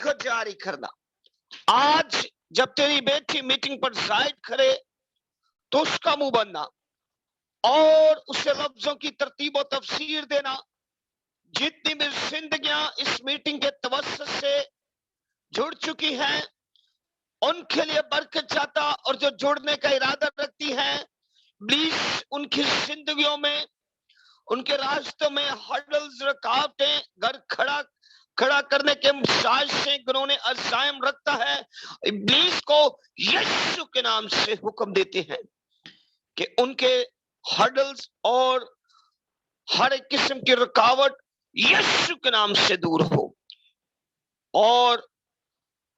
को जारी करना। आज जब तेरी बेटी मीटिंग पर जाहिर करे तो उसका मुंह बनना और उसे लफ्जों की तरतीब और तफसीर देना। जितनी भी जिंदगियां इस मीटिंग के तवस्सुत से जुड़ चुकी हैं उनके लिए बरकत चाहता, और जो जुड़ने का इरादा रखती हैं प्लीज उनकी जिंदगियों में, उनके रास्तों में हर्डल्स, रुकावटें, घर खड़ा करने के साजिशें जिन्होंने अज़ाइम रखता है, इब्लीस को यीशु के नाम से हुक्म देते हैं कि उनके हर्डल्स और हर एक किस्म की रुकावट यीशु के नाम से दूर हो। और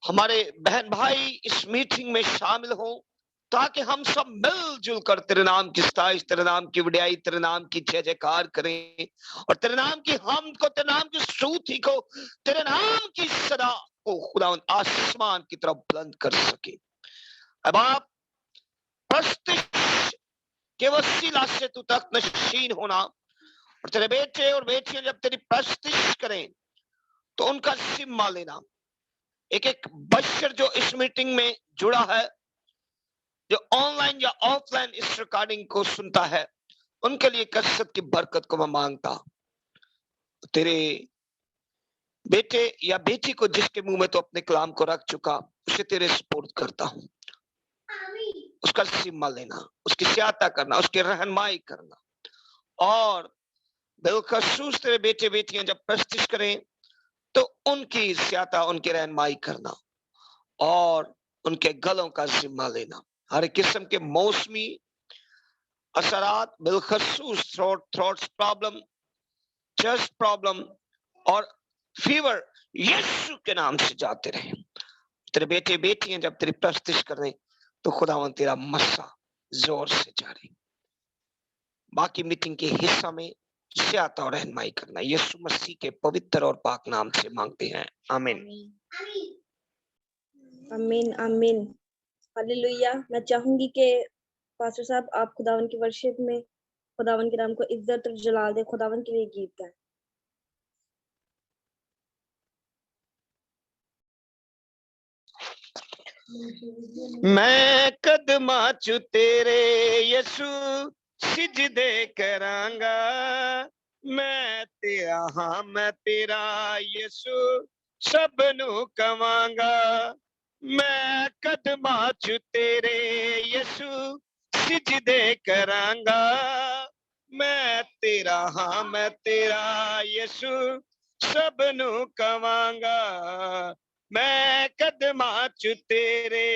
हमारे बहन भाई इस मीटिंग में शामिल हो ताकि हम सब मिलजुल कर तेरे नाम की सताइश, तेरे नाम की वड्याई, तेरे नाम की जय जयकार करें और तेरे नाम की हमद को, तेरे नाम की स्तुति को, तेरे नाम की सदा को खुदा आसमान की तरफ बुलंद कर सके। अब आप प्रस्तिश के वसीला से तू तक नशीन होना और तेरे बेटे और बेटियां जब तेरी प्रस्तिश करें तो उनका सिम्मा लेना। एक एक बशर जो इस मीटिंग में जुड़ा है, जो ऑनलाइन या ऑफलाइन इस रिकॉर्डिंग को सुनता है, उनके लिए कसरत की बरकत को मैं मांगता। तेरे बेटे या बेटी को जिसके मुंह में तो अपने कलाम को रख चुका, उसे तेरे सुपुर्द करता हूं। उसका सिम्मा लेना, उसकी सहायता करना, उसकी रहनुमाई करना और बिलखसूस तेरे बेटे बेटियां जब प्रस्तिश करें तो उनकी सहायता, उनकी रहनुमाई करना और उनके गलों का जिम्मा लेना। हर किस्म के मौसमी असरात, बिलखसूस थ्रोट्स प्रॉब्लम, चेस्ट प्रॉब्लम और फीवर यीशु के नाम से जाते रहे। तेरे बेटे बेटियां जब तेरी प्रस्तिश करें तो खुदावन तेरा मस्सा जोर से जारी। बाकी मीटिंग के हिस्सा में सहायता और रहनुमाई करना यीशु मसीह के पवित्र और पाक नाम से मांगते हैं, आमीन। आमीन आमीन हालेलुया। मैं चाहूंगी कि पास्टर साहब आप खुदावन की वर्शिप में खुदावन के नाम को इज्जत और जलाल दे, खुदावन के लिए गीत गाएं। मैं कदमा चु तेरे यीशु सिजदे करांगा, मैं तेरा हाँ मैं तेरा यीशु सबनू कवांगा। मैं कदमा चु तेरे यीशु सिजदे करांगा, मैं तेरा हाँ मैं तेरा यीशु सबनू कवांगा। मैं कदमा चु तेरे,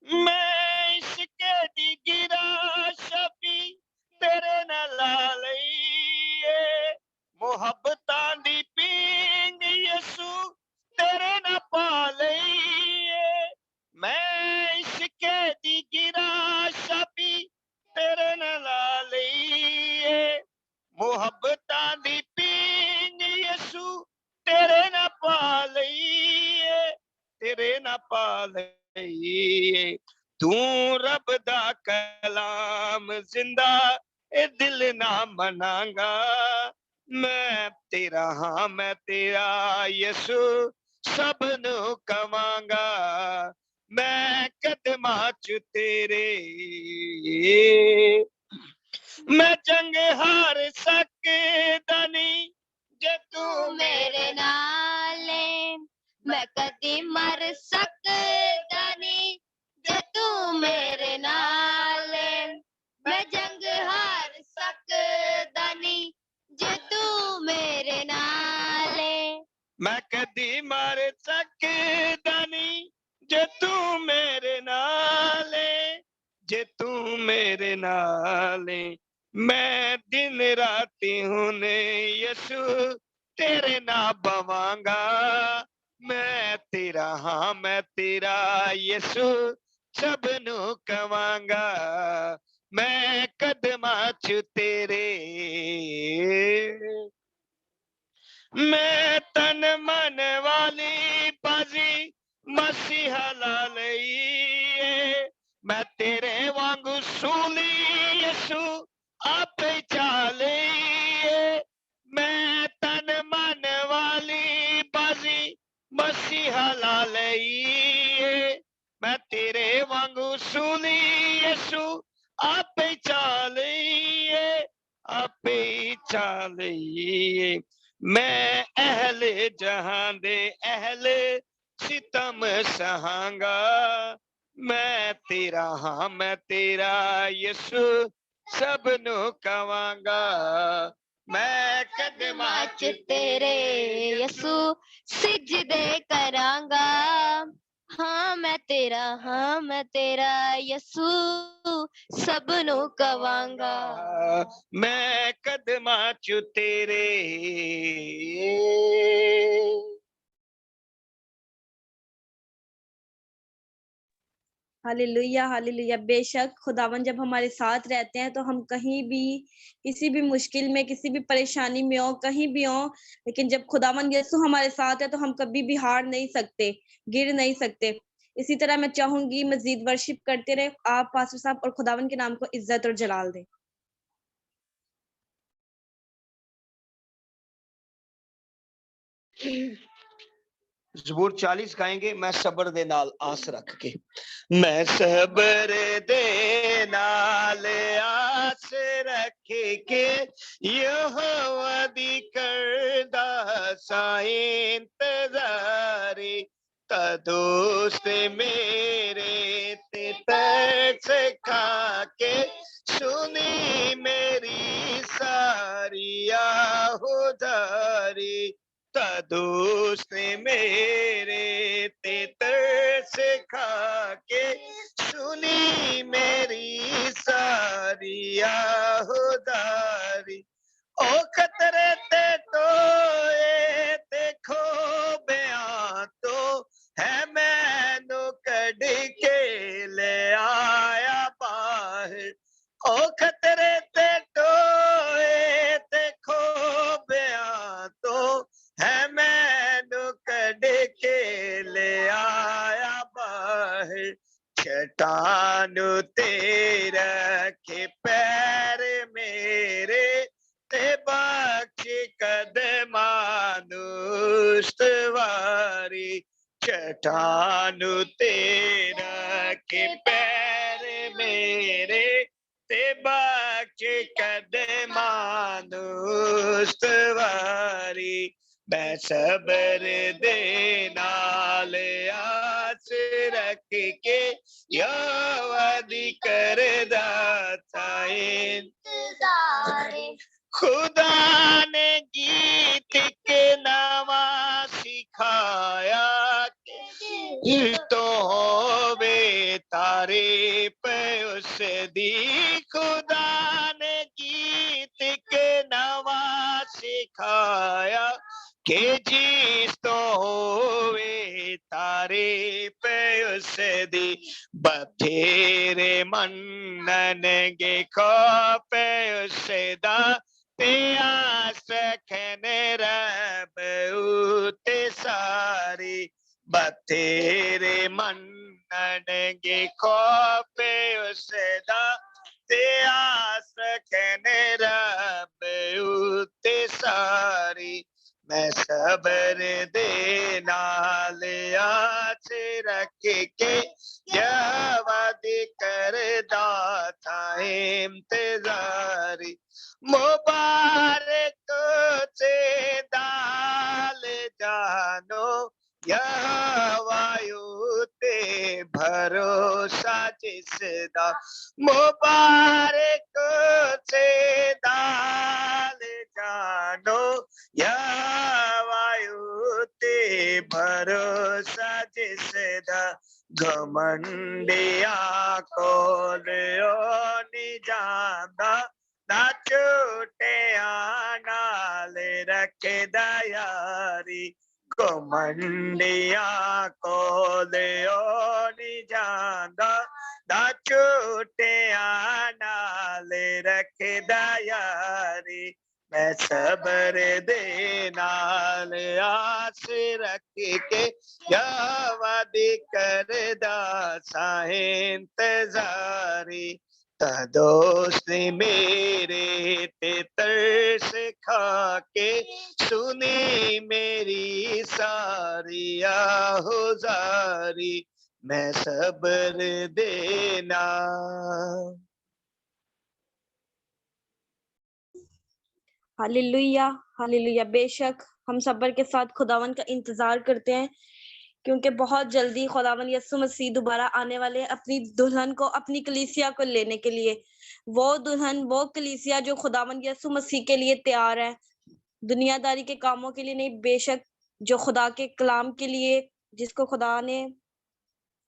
मैं इसके दी गिरा शफी तेरे नाल लईए, मुहब्बतां दी पींग यसू तेरे ना पा लईए। मैं इसके दी गिरा शफी तेरे नाल लईए, मुहब्बतां दी पींग यसू तेरे ना पा लईए, तेरे ना पा लईए। तू रब दा कलाम जिंदा ए दिल ना मनांगा, मैं तेरा हाँ मैं तेरा यीशु सबनू कवांगा। मैं कदमा चु तेरे, मैं जंग हार सकदा नहीं जे तू मेरे नाल है, मैं कदी मर सकदा नहीं जे तू मेरे नाल है। मैं जंग हार सकदा नहीं जे तू मेरे नाल है, मैं कदी मर सकदा नहीं जे तू मेरे नाल है, जे तू मेरे नाल है। मैं दिन राती हुने यीशु तेरे ना बवांगा, मैं तेरा हाँ मैं तेरा यीशु सबनू कवांगा। मैं कदमा चु तेरे, मैं तन मन वाली बाजी मसीहा ला लईए, मैं तेरे वांगू सूली यीशु आप चाले। मैं तन मन वाली मसीहा लाल ये मैं तेरे वांगू सुनी यीशु आपे चालिए आपे चालिए मैं अहले जहां दे अहले सितम सहांगा मैं तेरा हाँ मैं तेरा यीशु सब नु कवांगा मैं कदमा च तेरे यसु सिजदे करांगा हाँ मैं तेरा यसु सबनों कवांगा मैं कदमा चु तेरे हालेलुया हालेलुया। बेशक खुदावन जब हमारे साथ रहते हैं तो हम कहीं भी किसी भी मुश्किल में किसी भी परेशानी में हो कहीं भी हो, लेकिन जब खुदावन यीशु हमारे साथ है तो हम कभी भी हार नहीं सकते, गिर नहीं सकते। इसी तरह मैं चाहूंगी मजीद वर्शिप करते रहे आप पास्टर साहब और खुदावन के नाम को इज्जत और जलाल दें। ज़बूर 40 गाएंगे मैं सबर दे नाल आस रख के मैं सबर दे नाल आस रख के यहोवा दी करदा सा इंतजारी दोस्त मेरे ते तरस खा के सुनी मेरी सारी आहुदारी दोस्त मेरे ते तरस खा के सुनी मेरी सारी आहुदारी ओ खतरे ते टोए देखो बयां तो है मैनू कढ़ के ले आया बाहर ओ खतरे ते टोए देखो बयां तो है मैनू कढ़ के ले आया बाहर चट्टान तेरा के पैर मेरे ते बख्श कदमानुस्तवारी चट्टान तेरा के पैर मेरे ते बख्श कदमानुस्तवारी मैं सबर दे नाल आस रख के यहोवा दी करदा था इंतजार खुदा ने गीत के नामा सिखाया तो होवे तारीफ उस दी खुदा ने गीत के नामा सिखाया के जिस तो होवे तारीफ उस दी बथेरे मनन गे खौफ उसदा ते आस रखने रब उते सारी बथेरे मनन गे खौफ उसदा ते आस रखने रब उते सारी मैं सबर दे नाल आस रख के यवादी करदा था इंतजारी मुबारक से दाल जानो यवायु ते भरोसा जिसदा मुबारक से दाल जानो यवायु ते भरोसा जिसदा घमंडिया को नहीं जाना ना छूटे नाल रखे दयारी घमंडिया को नहीं जाना ना छूटे नाल रखे दयारी मैं सबर दे नाल आस रख के यहोवा दी करदा सा इंतजारी दोस्त मेरे ते तरस खा के सुनी मेरी सारी किया हो जारी, मैं सब्र देना। Hallelujah, hallelujah. बेशक हम सब्र के साथ खुदावन का इंतजार करते हैं, क्योंकि बहुत जल्दी खुदावन यीशु मसीह दोबारा आने वाले हैं अपनी दुल्हन को, अपनी कलीसिया को लेने के लिए। वो दुल्हन, वो कलीसिया जो खुदावन यीशु मसीह के लिए तैयार है, दुनियादारी के कामों के लिए नहीं, बेशक जो खुदा के कलाम के लिए,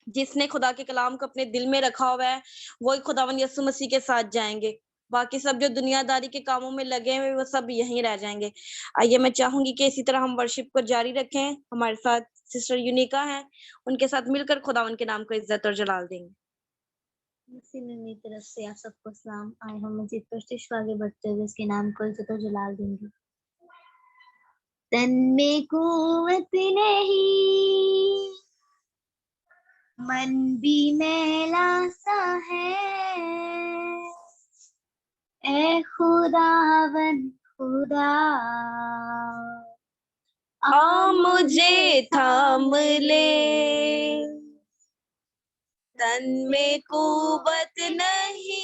जिसने खुदा के कलाम को अपने दिल में रखा हुआ है, वही खुदावन यीशु मसीह के साथ जाएंगे। बाकी सब जो दुनियादारी के कामों में लगे हुए, वो सब यहीं रह जाएंगे। आइए, मैं चाहूंगी कि इसी तरह हम वर्शिप को जारी रखें। हमारे साथ सिस्टर यूनिका हैं, उनके साथ मिलकर खुदावन के नाम को इज्जत और जलाल देंगे। मसीह में मेरी तरफ से आप सबको सलाम। आए हम मजीद कोशिश को आगे बढ़ते हुए इसके नाम को इज्जत और जलाल देंगे। तन में कुव्वत नहीं, मन भी मैला सा है, ए खुदावन खुदा आ मुझे थाम ले, तन में कुव्वत नहीं,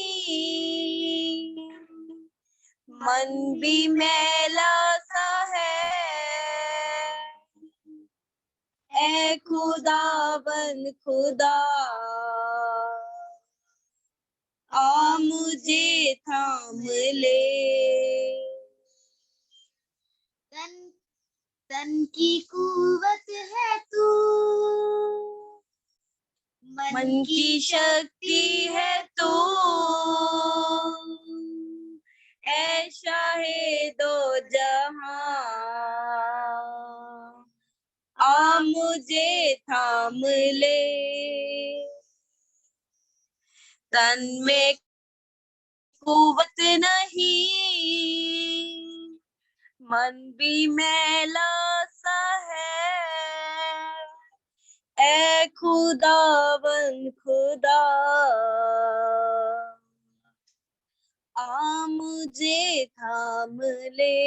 मन भी मैला सा है, ए खुदावन खुदा आ मुझे थाम ले। तन की कुव्वत है तू, मन की शक्ति है तू, ऐ शाहे दो जहां, आ मुझे थाम ले। तन में कुव्वत नहीं, मन भी मैला सा है, ए खुदावन खुदा आ मुझे थाम ले।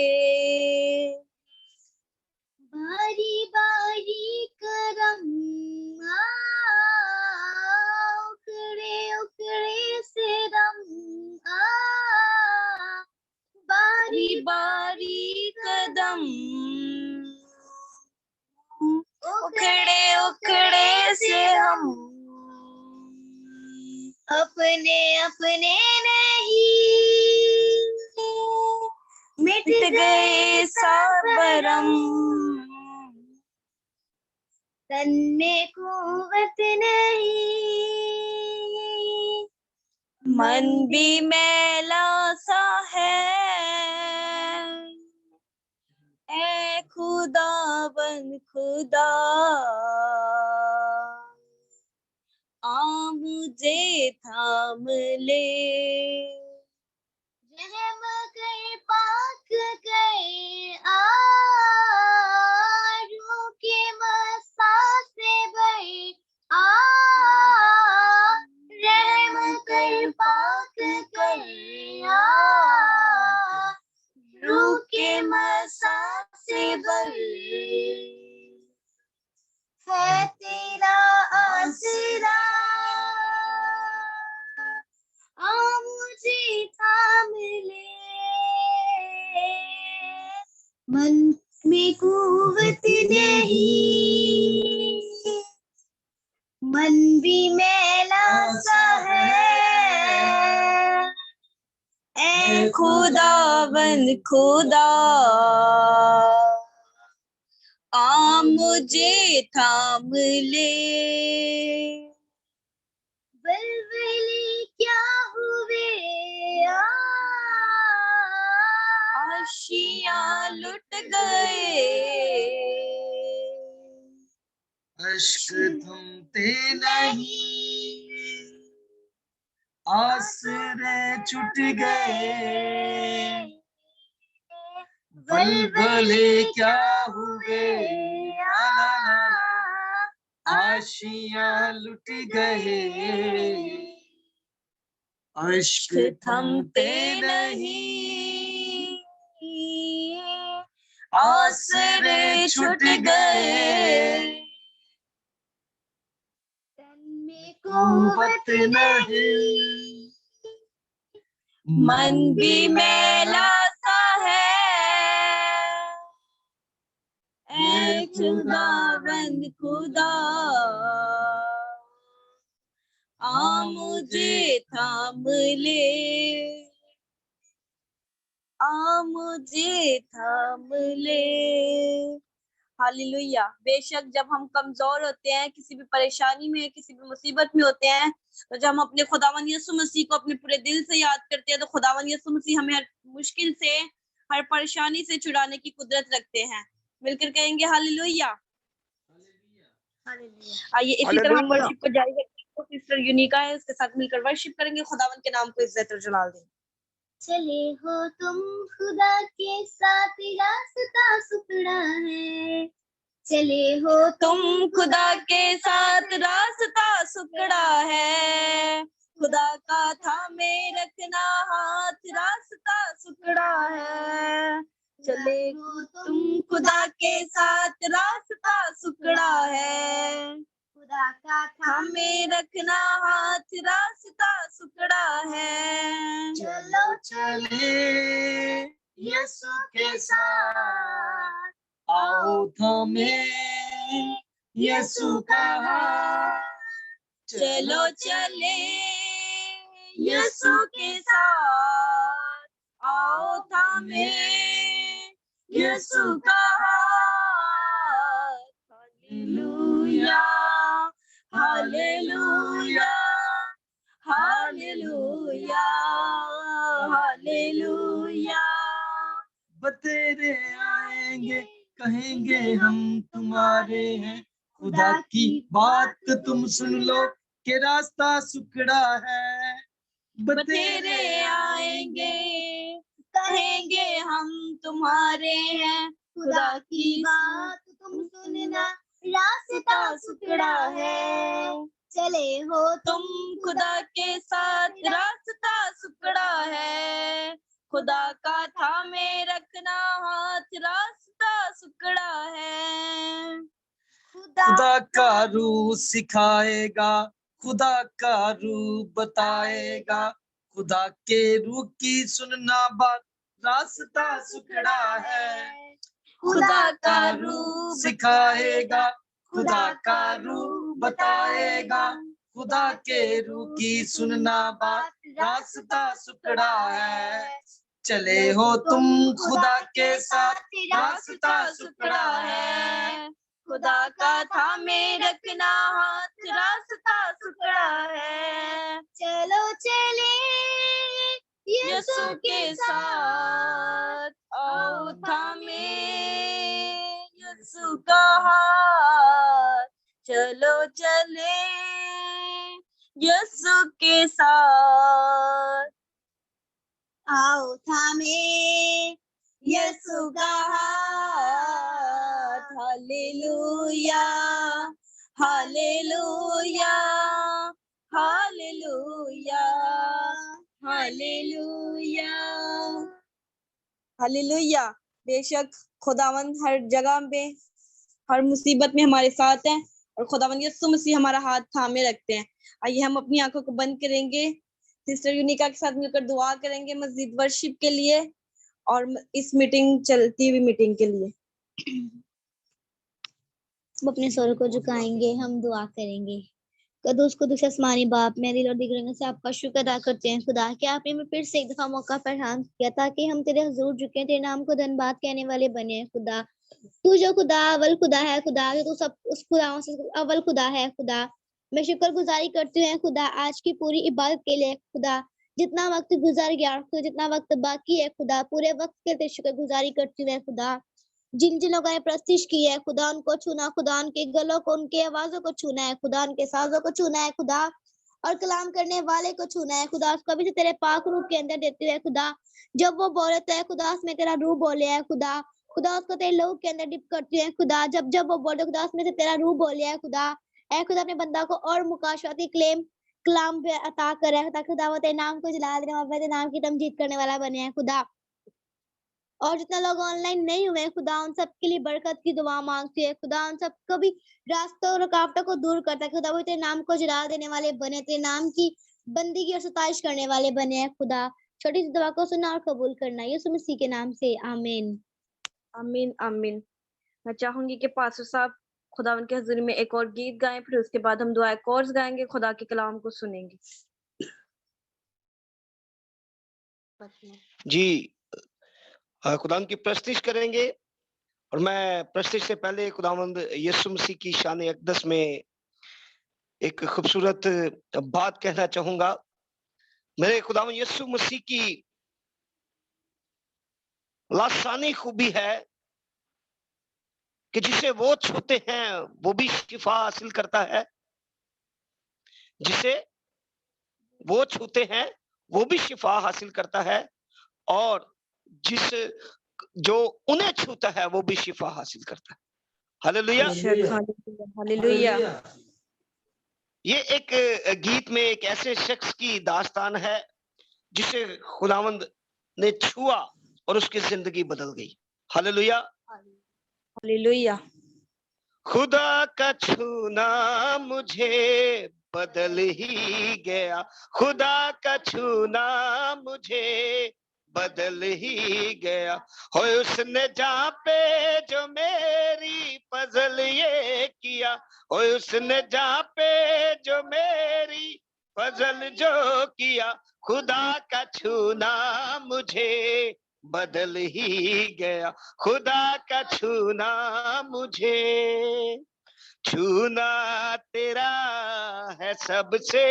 बारी बारी करम उकड़े उकड़े से दम बारी बारी कदम उखड़े उखड़े से हम, अपने अपने नहीं मिट गए साबरम। तन में कुव्वत नहीं, मन भी मैला सा है, ए खुदावन खुदा आ मुझे थाम ले। रहम कर पाक गए रूह के मसा से भरे रहम कर पाक गए रूह के मसा से भरे, है तेरा आसरा मुझे थाम ले। मन में कुव्वत नहीं, मन भी मैला सा है, ए खुदावन खुदा आ मुझे थाम ले। बलबले क्या हुए आशियां लुट गए, अश्क थमते नहीं, आसरे छूट गए। बलबले क्या हुए, आशियां लुट गए। अश्क थमते नहीं, आसरे छूट गए। कुवत नहीं, मन भी मैला सा है, ऐ खुदावंद खुदा, आ मुझे थाम ले, आ मुझे थाम ले। हालेलुया। बेशक जब हम कमजोर होते हैं, किसी भी परेशानी में, किसी भी मुसीबत में होते हैं, तो जब हम अपने खुदावन यीशु मसीह को अपने पूरे दिल से याद करते हैं, तो खुदावन यीशु मसीह हमें हर मुश्किल से, हर परेशानी से छुड़ाने की कुदरत रखते हैं। मिलकर कहेंगे हालेलुया। आइए इसी तरह हम हालेलुया। वर्शिप को जारी रखेंगे। सिस्टर यूनिका है, उसके साथ मिलकर वर्शिप करेंगे, खुदावन के नाम को इज्जत और जलाल देंगे। चले हो तुम खुदा के साथ, रास्ता सुकड़ा है। चले हो तुम खुदा के साथ, रास्ता सुकड़ा है, खुदा का थामे रखना हाथ, रास्ता सुकड़ा है। चले हो तुम खुदा के साथ, रास्ता सुकड़ा है, खुदा का थामे रखना हाथ, रास्ता सुकड़ा है। चलो चले यीशु के साथ, आओ थामे यीशु का हाथ। चलो चले यीशु के साथ, आओ थामे यीशु का हाथ। Hallelujah, hallelujah, hallelujah, hallelujah. बतेरे आएंगे, कहेंगे हम तुम्हारे हैं, खुदा की बात तुम सुन लो कि रास्ता सुकड़ा है। बतेरे आएंगे, कहेंगे हम तुम्हारे हैं, खुदा की बात तुम सुनना, रास्ता सुकड़ा है। चले हो तुम खुदा के साथ, रास्ता सुकड़ा है, खुदा का थामे रखना हाथ, रास्ता सुकड़ा है। खुदा का रूह सिखाएगा, खुदा का रूह बताएगा, खुदा के रूह की सुनना बात, रास्ता सुकड़ा है। खुदा का रूह सिखाएगा, खुदा का रूह बताएगा, खुदा के रूह की सुनना बात, रास्ता सुकड़ा है। चले हो तुम खुदा के साथ, रास्ता सुकड़ा है। खुदा का थामे रखना हाथ, रास्ता सुकड़ा है। चलो चले यीशु के साथ, आओ थामे यीशु का हाथ। चलो चले यीशु के साथ, आओ थामे यीशु का हाथ। Hallelujah, hallelujah, hallelujah, hallelujah, hallelujah. बेशक खुदावंद हर जगह पे, हर मुसीबत में हमारे साथ हैं, और खुदावंद यीशु मसीह हमारा हाथ थामे रखते हैं। आइए हम अपनी आंखों को बंद करेंगे, सिस्टर यूनिका के साथ मिलकर दुआ करेंगे मस्जिद वर्शिप के लिए और इस मीटिंग, चलती हुई मीटिंग के लिए। हम अपने सर को झुकाएंगे, हम दुआ करेंगे। कदूस कुदूस आसमानी बाप, मैं दिल और दिल से आपका शुक्र अदा करते हैं खुदा कि आपने हमें फिर से एक दफा मौका प्रदान किया ताकि हम तेरे हुजूर झुके, तेरे नाम को धन्यवाद कहने वाले बने हैं खुदा। तू जो खुदा अव्वल खुदा है खुदा, तू सब उस खुदाओं से अव्वल खुदा है खुदा। मैं शुक्रगुजारी करती हूँ खुदा आज की पूरी इबादत के लिए खुदा। जितना वक्त गुजर गया, जितना वक्त बाकी है खुदा, पूरे वक्त के लिए शुक्रगुजारी करती हूँ खुदा। जिन जिन लोगों ने प्रस्तिश की है खुदा, उनको छूना खुदा, उनके गलों को, उनके आवाजों को छूना है खुदा, उनके साजों को छूना है खुदा, और कलाम करने वाले को छूना है खुदा। उसको भी तेरे पाक रूह के अंदर देते हुए खुदा, जब वो बोले तो है खुदा उसमें तेरा रूह बोले है खुदा। खुदा उसको तेरे लहू के अंदर डिप करती है खुदा, जब जब वो बोले खुदा उसमें से तेरा रूह बोले है खुदा। ऐ खुदा अपने बंदा को और मुकाशवाती कलाम अता करे ताकि खुदा वो तेरे नाम को जला देने और तेरे नाम की तमजीद करने वाला बने है खुदा। और जितना लोग ऑनलाइन नहीं हुए खुदा उन सब के लिए बरकत की दुआ मांगती है। खुदा उन सबको भी रास्तों और रुकावटों को दूर करता है। खुदा वो तेरे नाम को जला देने वाले बने, तेरे नाम की बंदगी और सताइश करने वाले बने हैं। खुदा छोटी सी दुआ को सुनना और कबूल करना, यीशु मसीह के नाम से आमीन। आमीन आमीन। मैं चाहूंगी कि पास्टर साहब खुदावन के हजूरी में एक और गीत गाएं, फिर उसके बाद हम दुआ कोर्स गाएंगे, खुदा के कलाम को सुनेंगे। जी खुदावंद की प्रस्तुति करेंगे। और मैं प्रस्तुति से पहले खुदावंद यीशु मसीह की शान अक़दस में एक खूबसूरत बात कहना चाहूंगा। मेरे खुदावंद यीशु मसीह की लासानी खूबी है कि जिसे वो छूते हैं वो भी शिफा हासिल करता है, जिसे वो छूते हैं वो भी शिफा हासिल करता है, और जिस जो उन्हें छूता है वो भी शिफा हासिल करता है। हालेलुया। हालेलुया। ये एक गीत में एक ऐसे शख्स की दास्तान है जिसे खुदावंद ने छुआ और उसकी जिंदगी बदल गई। हालेलुया। हालेलुया। खुदा का छूना मुझे बदल ही गया, खुदा का छूना मुझे बदल ही गया। हो उसने जहाँ पे जो मेरी पजल ये किया, हो उसने जहाँ पे जो मेरी पजल जो किया, खुदा का छूना मुझे बदल ही गया, खुदा का छूना मुझे। छूना तेरा है सबसे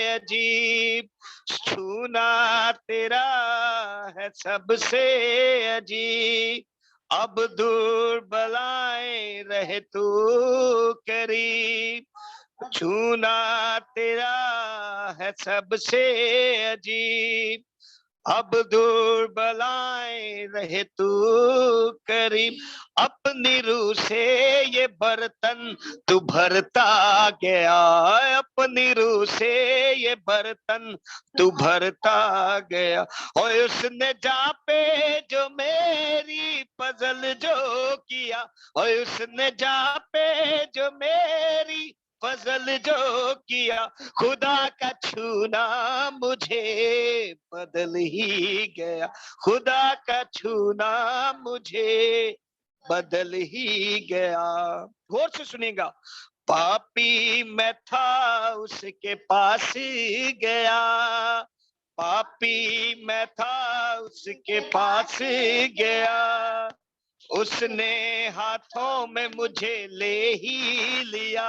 अजीब, छूना तेरा है सबसे अजीब। अब दूर बलाए रहे तू करीब, छूना तेरा है सबसे अजीब। अब दूर बलाए रहे तू करीब, अपनी रूह से ये बर्तन तू भरता गया, अपनी रूह से ये बर्तन तू भरता गया। और उसने जहाँ पे जो मेरी पजल जो किया, और उसने जहाँ पे जो मेरी फजल जो किया, खुदा का छूना मुझे बदल ही गया, खुदा का छूना मुझे बदल ही गया। गौर से सुनिएगा। पापी मैं था उसके पास गया, पापी मैं था उसके पास गया, उसने हाथों में मुझे ले ही लिया,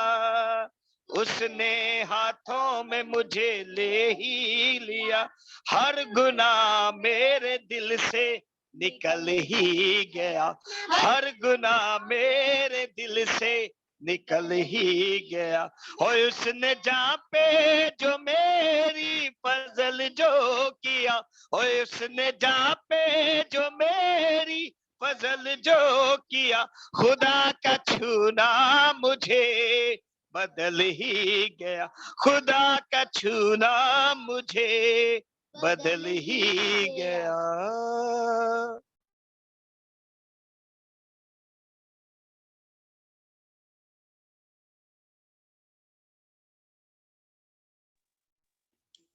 उसने हाथों में मुझे ले ही लिया। हर गुनाह मेरे दिल से निकल ही गया, हर गुनाह मेरे दिल से निकल ही गया। और उसने जहाँ पे जो मेरी फजल जो किया, और उसने जहाँ पे जो मेरी फजल जो किया, खुदा का छूना मुझे बदल ही गया, खुदा का छूना मुझे बदल ही गया।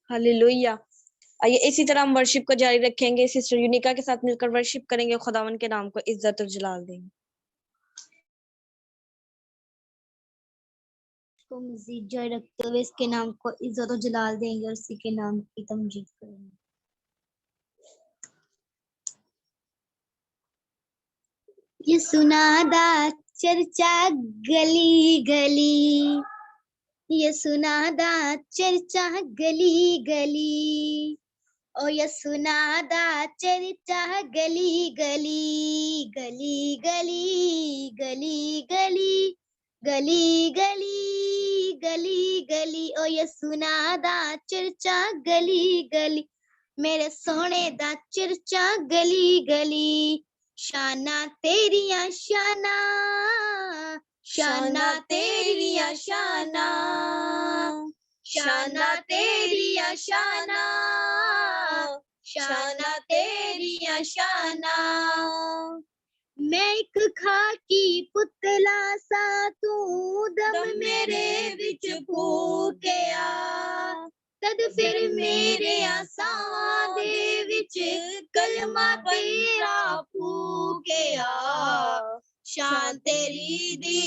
हालेलुया। आइए इसी तरह हम वर्शिप को जारी रखेंगे, सिस्टर यूनिका के साथ मिलकर वर्शिप करेंगे, खुदावन के नाम को इज्जत और जलाल देंगे। को मजीद जारी रखते हुए इसके नाम को इज्जत और जलाल देंगे और इसी के नाम की तमजीद करेंगे। ये सुनादा चर्चा गली गली, ये सुनादा चर्चा गली गली, ओ ये सुनादा चर्चा गली गली, गली गली गली गली गली गली गली गली, ओ ये सुनादा चर्चा गली गली, मेरे सोने दा चर्चा गली गली। शाना तेरिया शाना, शाना तेरिया शाना, शाना तेरिया शाना, शाना तेरिया शाना। मैं एक खाकी पुतला सा तू दम मेरे विच फूकिया, तद फिर मेरे आसां दे विच कलमा तेरा फूकिया। शान तेरी दी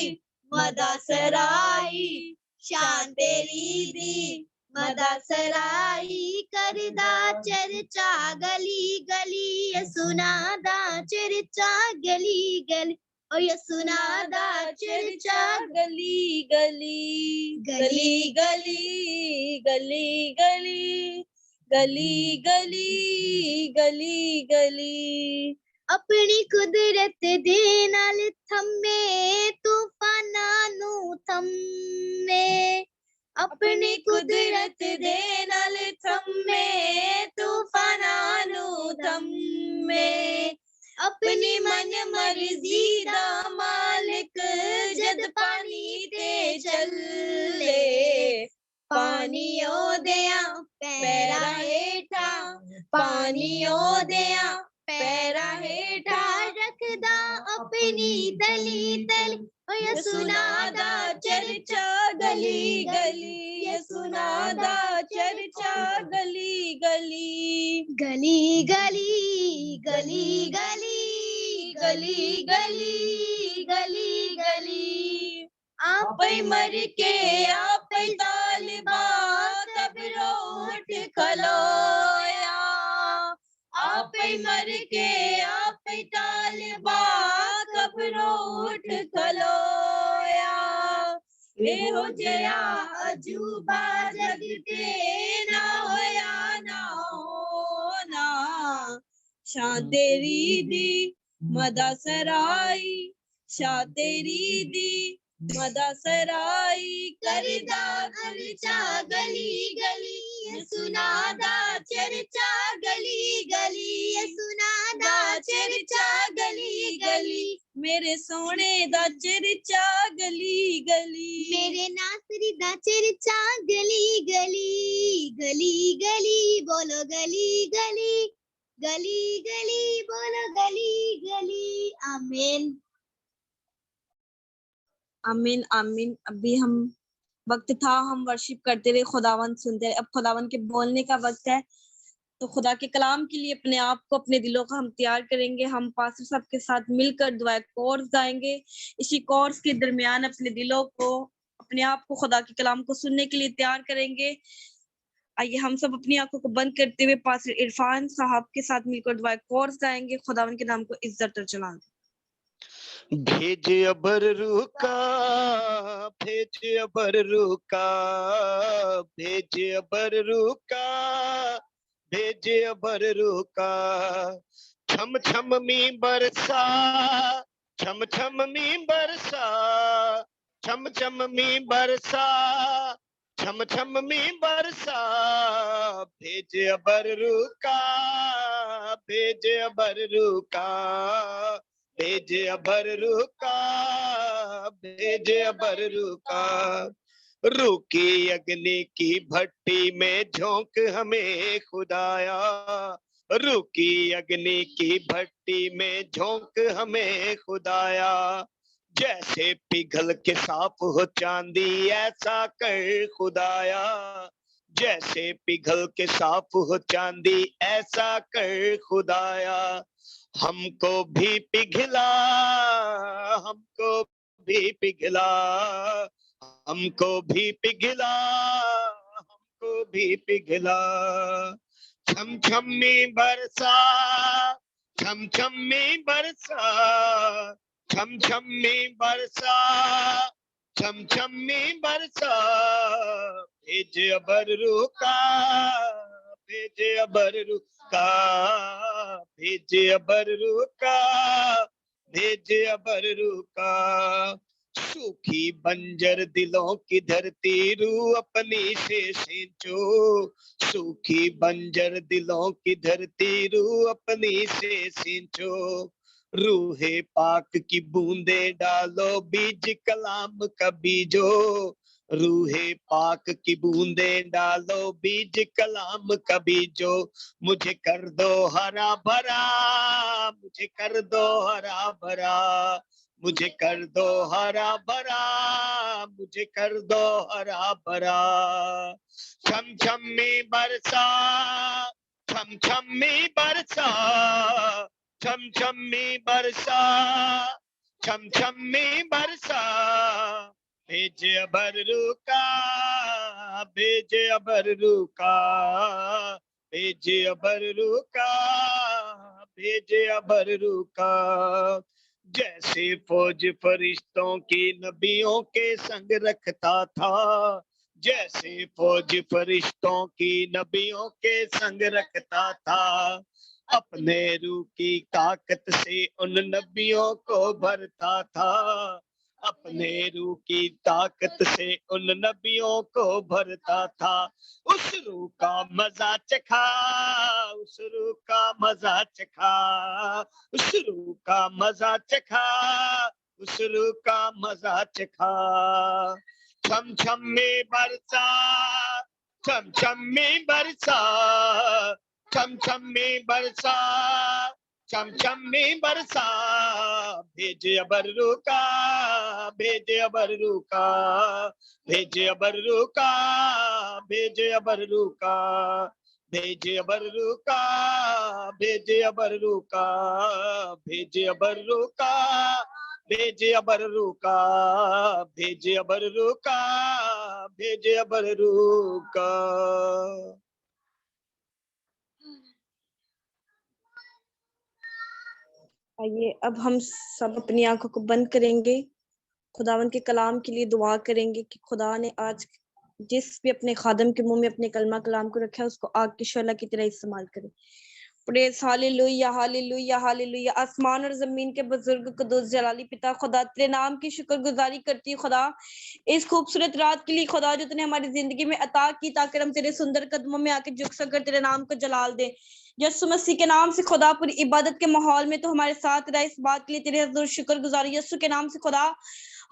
मदा सराई, शान तेरी दी मदा सराई, करदा चर्चा गली गली, सुनादा चर्चा गली गली, ओ ये सुनादा चर्चा गली गली गली गली गली गली गली गली गली गली। अपनी कुदरत दे नाल थम्मे तूफानां नू थम्मे, अपनी कुदरत दे नाल थम्मे तूफानां नू थम्मे, अपनी मन मर्जी दा मालिक जद पानी ते चले, पानी ओदियां पैरां हेठा, पानी ओदियां पैरां हेठा, रखदा अपनी तली तली, ओ ये सुनादा चर्चा गली गली, ये सुनादा चर्चा गली गली गली गली गली गली गली गली गली गली। आप मर के आप तालिबा कब्रों उठ खलोया, आप मर के आप तालिबा कब्रों उठ खलोया, एहो जया अजूबा जग ते ना होया ना होना। शान तेरी दी मदा सराई, शान तेरी दी मदा सराई, करदा चर्चा गली गली, सुनादा चर्चा गली गली, सुनादा चर्चा गली गली। मेरे सोने दा चर्चा गली गली, मेरे नासरी दा चर्चा गली गली गली गली, बोलो गली गली गली गली, बोलो गली गली। आमीन आमीन आमीन। अभी हम वक्त था, हम वर्शिप करते रहे, खुदावन सुनते रहे। अब खुदावन के बोलने का वक्त है, तो खुदा के कलाम के लिए अपने आप को, अपने दिलों को हम तैयार करेंगे। हम पास्टर साहब के साथ मिलकर दुआ कोर्स गाएंगे। इसी कोर्स के दरमियान अपने दिलों को, अपने आप को खुदा के कलाम को सुनने के लिए तैयार करेंगे। आइए हम सब अपनी आंखों को बंद करते हुए पास्टर इरफान साहब के साथ मिलकर दुआ कोर्स गाएंगे। खुदावन के नाम को इज्जत और जलाल। भेज अबर रुका, भेज अबर रुका, भेज अबर रुका, भेज अबर रुका, छम छम मी बरसा, छम छम मी बरसा, छम छम मी बरसा, छम छम मी बरसा, भेज अबर रुका, भेज अबर रुका, भेज अबर रुका, भेज अबर रुका, रुकी अग्नि की भट्टी में झोंक हमें खुदाया, रुकी अग्नि की भट्टी में झोंक हमें खुदाया, जैसे पिघल के साफ हो चांदी ऐसा कर खुदाया, जैसे पिघल के साफ हो चांदी ऐसा कर खुदाया, हमको भी पिघला, हमको भी पिघला, हमको भी पिघला, हमको भी पिघला, छम छम में बरसा, छम छम में बरसा, छम छम में बरसा, छम छम में बरसा, भेज अबर रुका, भेज अबर रुका, भेज अबर रुका, भेज अबर रुका, सूखी बंजर दिलों की धरती रू अपनी से सींचो, सूखी बंजर दिलों की धरती रू अपनी से सींचो, रूहे पाक की बूंदे डालो बीज कलाम का बीजो, रूहे पाक की बूंदें डालो, बीज कलाम का बीजो, मुझे कर दो हरा भरा, मुझे कर दो हरा भरा, मुझे कर दो हरा भरा, मुझे कर दो हरा भरा। छम छम में बरसा, छम छम में बरसा, छम छम में बरसा, छम छम में बरसा, भेज अबर रुका, भेज अबर रुका, भेज अबर रुका, भेज अबर रुका। जैसे फौज फरिश्तों की नबियों के संग रखता था, जैसे फौज फरिश्तों की नबियों के संग रखता था, अपने रूह की ताकत से उन नबियों को भरता था, अपने रूह की ताकत से उन नबियों को भरता था। उस रूह का मजा चखा, उस रूह का मजा चखा, उस रूह का मजा चखा, उस रूह का मजा चखा। छम छम में बरसा, छम छम में बरसा, छम छम में बरसा, छम छम में बरसा, भेज अबर रुका, भेज अबर रुका, भेज अबर रुका, भेज अबर रुका, भेज अबर रुका, भेज अबर रुका, भेज अबर रुका, भेज अबर रुका, भेज अबर रुका, भेज अबर रुका। आइए अब हम सब अपनी आंखों को बंद करेंगे, खुदावन के कलाम के लिए दुआ करेंगे कि खुदा ने आज जिस भी अपने खादम के मुंह में अपने कलमा कलाम को रखा है उसको आग की शोला की तरह इस्तेमाल करे। Praise hallelujah hallelujah hallelujah. आसमान और जमीन के बुजुर्ग कुद्दूस जलाली पिता खुदा तेरे नाम की शुक्रगुजारी करती हूँ खुदा, इस खूबसूरत रात के लिए खुदा जो तूने हमारी जिंदगी में अता की, ताकि हम तेरे सुंदर कदमों में आके झुक सकर तेरे नाम को जलाल दे। यीशु मसीह के नाम से खुदा पूरी इबादत के माहौल में तो हमारे साथ रहा, इस बात के लिए तेरे हजूर शुक्रगुजारी। यीशु के नाम से खुदा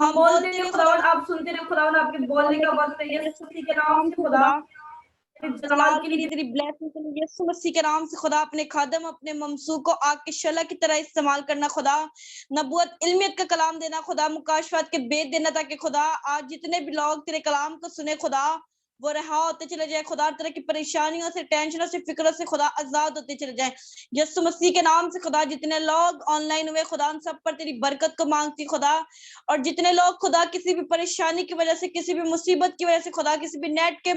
हम बोलते हैं खुदावन, आप सुनते हैं खुदावन, आपके बोलने का वक्त है। यीशु मसीह के नाम से खुदा जलाल के लिए तेरी ब्लेसिंग के लिए यीशु मसीह के नाम से खुदा अपने खादम अपने ममसू को आग के शला की तरह इस्तेमाल करना खुदा, नबूवत इल्मियत का कलाम देना खुदा, मुकाशफात के बेद देना, ताकि खुदा आज जितने भी लोग तेरे कलाम को सुने खुदा वो रहा होते चले जाए खुदा, तरह की परेशानियों से टेंशनों से फिक्रों से खुदा आजाद होते चले जाए यीशु मसीह के नाम से खुदा। जितने लोग ऑनलाइन हुए खुदा उन सब पर तेरी बरकत को मांगती खुदा, और जितने लोग खुदा किसी भी परेशानी की वजह से, किसी भी मुसीबत की वजह से खुदा, किसी भी नेट के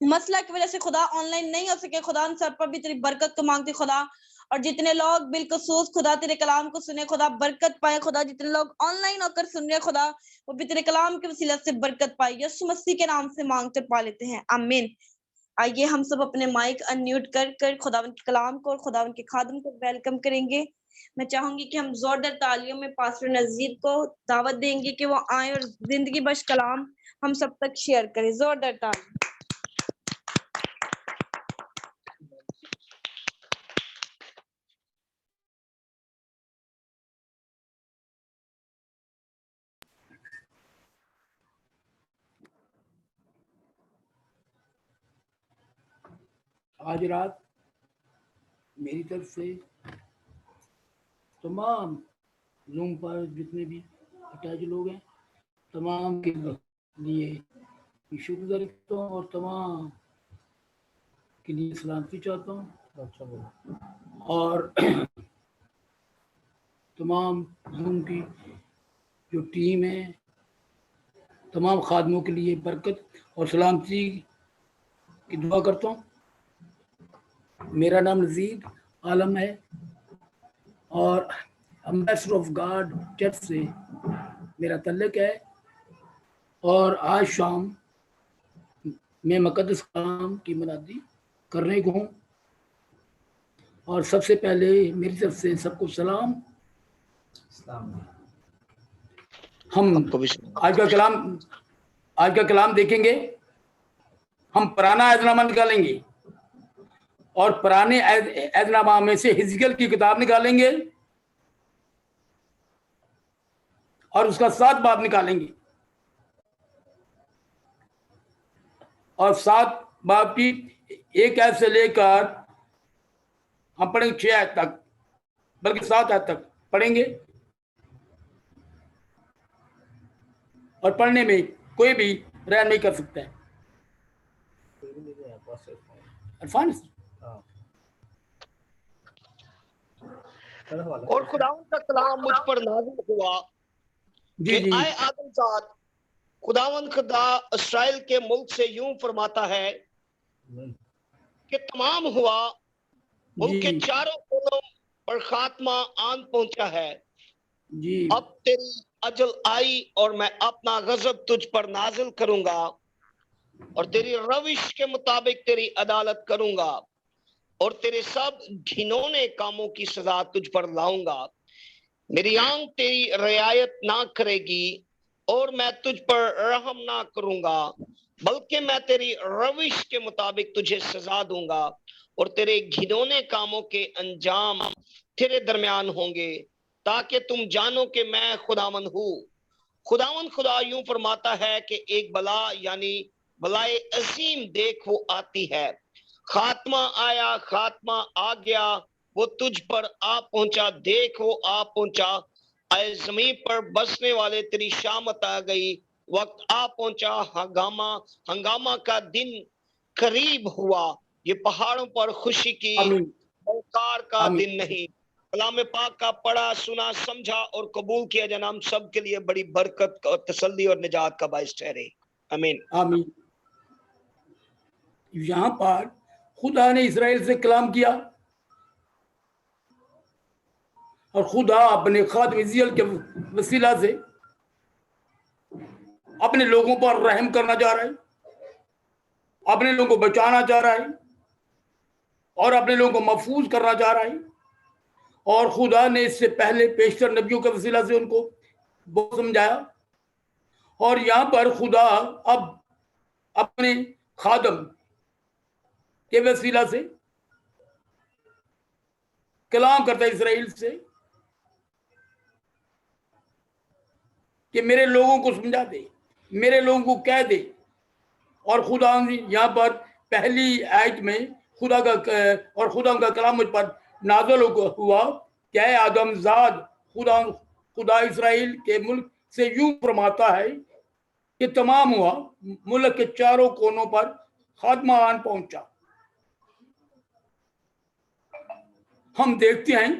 मसला की वजह से खुदा ऑनलाइन नहीं हो सके खुदा, उन सब पर भी तेरी बरकत को मांगती खुदा। और जितने लोग बिलखसूस खुदा तेरे कलाम को सुने खुदा बरकत पाए खुदा, जितने लोग ऑनलाइन होकर सुन रहे खुदा वो भी तेरे कलाम के वसीला से बरकत पाए, यीशु मसीह के नाम से मांगते पा लेते हैं, आमीन। आइए हम सब अपने माइक अनम्यूट कर खुदावन के कलाम को और खुदावन के खादम को वेलकम करेंगे। मैं चाहूंगी कि हम जोरदार तालियों में पास्टर नजीर को दावत देंगे कि वो आए और जिंदगी बख्श कलाम हम सब तक शेयर करें। जोरदार ताली। आज रात मेरी तरफ से तमाम जूम पर जितने भी अटैच लोग हैं तमाम के लिए शुक्रगुजारी करता हूँ और तमाम के लिए सलामती चाहता हूँ। और तमाम जूम की जो टीम है तमाम खादमों के लिए बरकत और सलामती की दुआ करता हूँ। मेरा नाम नज़ीर आलम है और एम्बेसडर ऑफ गॉड चर्च से मेरा तल्लुक है, और आज शाम मैं मुक़द्दस कलाम की मुनादी करने को हूँ। और सबसे पहले मेरी तरफ से सबको सलाम। हम आज का कलाम देखेंगे। हम पुराना अहदनामा निकालेंगे और पुराने अहदनामा में से हिजकिय्याह की किताब निकालेंगे और उसका 7 बाब निकालेंगे और 7 बाब की 1 आयत से लेकर हम पढ़ेंगे 6 आयत तक, बल्कि 7 आयत तक पढ़ेंगे, और पढ़ने में कोई भी रहम नहीं कर सकता है। अरफान, और खुदावंद का कलाम मुझ पर नाज़िल हुआ जी कि जी आए आदमजात, खुदावंद खुदा इस्राएल के मुल्क से यूं फरमाता है कि तमाम हुआ, उनके जी चारों कोनों पर खात्मा आन पहुंचा है। जी अब तेरी अजल आई और मैं अपना गजब तुझ पर नाजिल करूंगा और तेरी रविश के मुताबिक तेरी अदालत करूंगा और तेरे सब घिनौने कामों की सजा तुझ पर लाऊंगा। मेरी आंख तेरी रियायत ना करेगी और मैं तुझ पर रहम ना करूंगा, बल्कि मैं तेरी रविश के मुताबिक तुझे सजा दूंगा और तेरे घिनौने कामों के अंजाम तेरे दरमियान होंगे, ताकि तुम जानो कि मैं खुदावन हूँ। खुदावन खुदा यूं फरमाता है कि एक बला यानी बलाए अजीम देख वो आती है। खात्मा आया, खात्मा आ गया, वो तुझ पर आ पहुंचा, देख वो आ पहुंचा। आए जमीन पर बसने वाले, तेरी शामत आ गई, वक्त आ पहुंचा। हंगामा हंगामा का दिन करीब हुआ, ये पहाड़ों पर खुशी की आमीन बौछार का आमीन। दिन नहीं। कलाम पाक का पढ़ा, सुना, समझा और कबूल किया जाना हम सब के लिए बड़ी बरकत और तसल्ली और निजात का बायस ठहरे। आमीन आमीन। यहाँ पर खुदा ने इस्राएल से कलाम किया और खुदा अपने खादिम इज़राइल के वसीला से अपने लोगों पर रहम करना चाह रहा है, अपने लोगों को बचाना चाह रहा है और अपने लोगों को महफूज करना चाह रहा है। और खुदा ने इससे पहले पेशतर नबियों के वसीला से उनको बहुत समझाया, और यहाँ पर खुदा अब अपने खादम के वसीला से कलाम करता है इस्राएल से कि मेरे लोगों को समझा दे, मेरे लोगों को कह दे। और खुदा यहाँ पर पहली आयत में खुदा का कलाम मुझ पर नाज़िल हुआ, क्या है आदमजाद, खुदा इस्राएल के मुल्क से यूं फरमाता है कि तमाम हुआ, मुल्क के चारों कोनों पर खात्मा आन पहुंचा। हम देखते हैं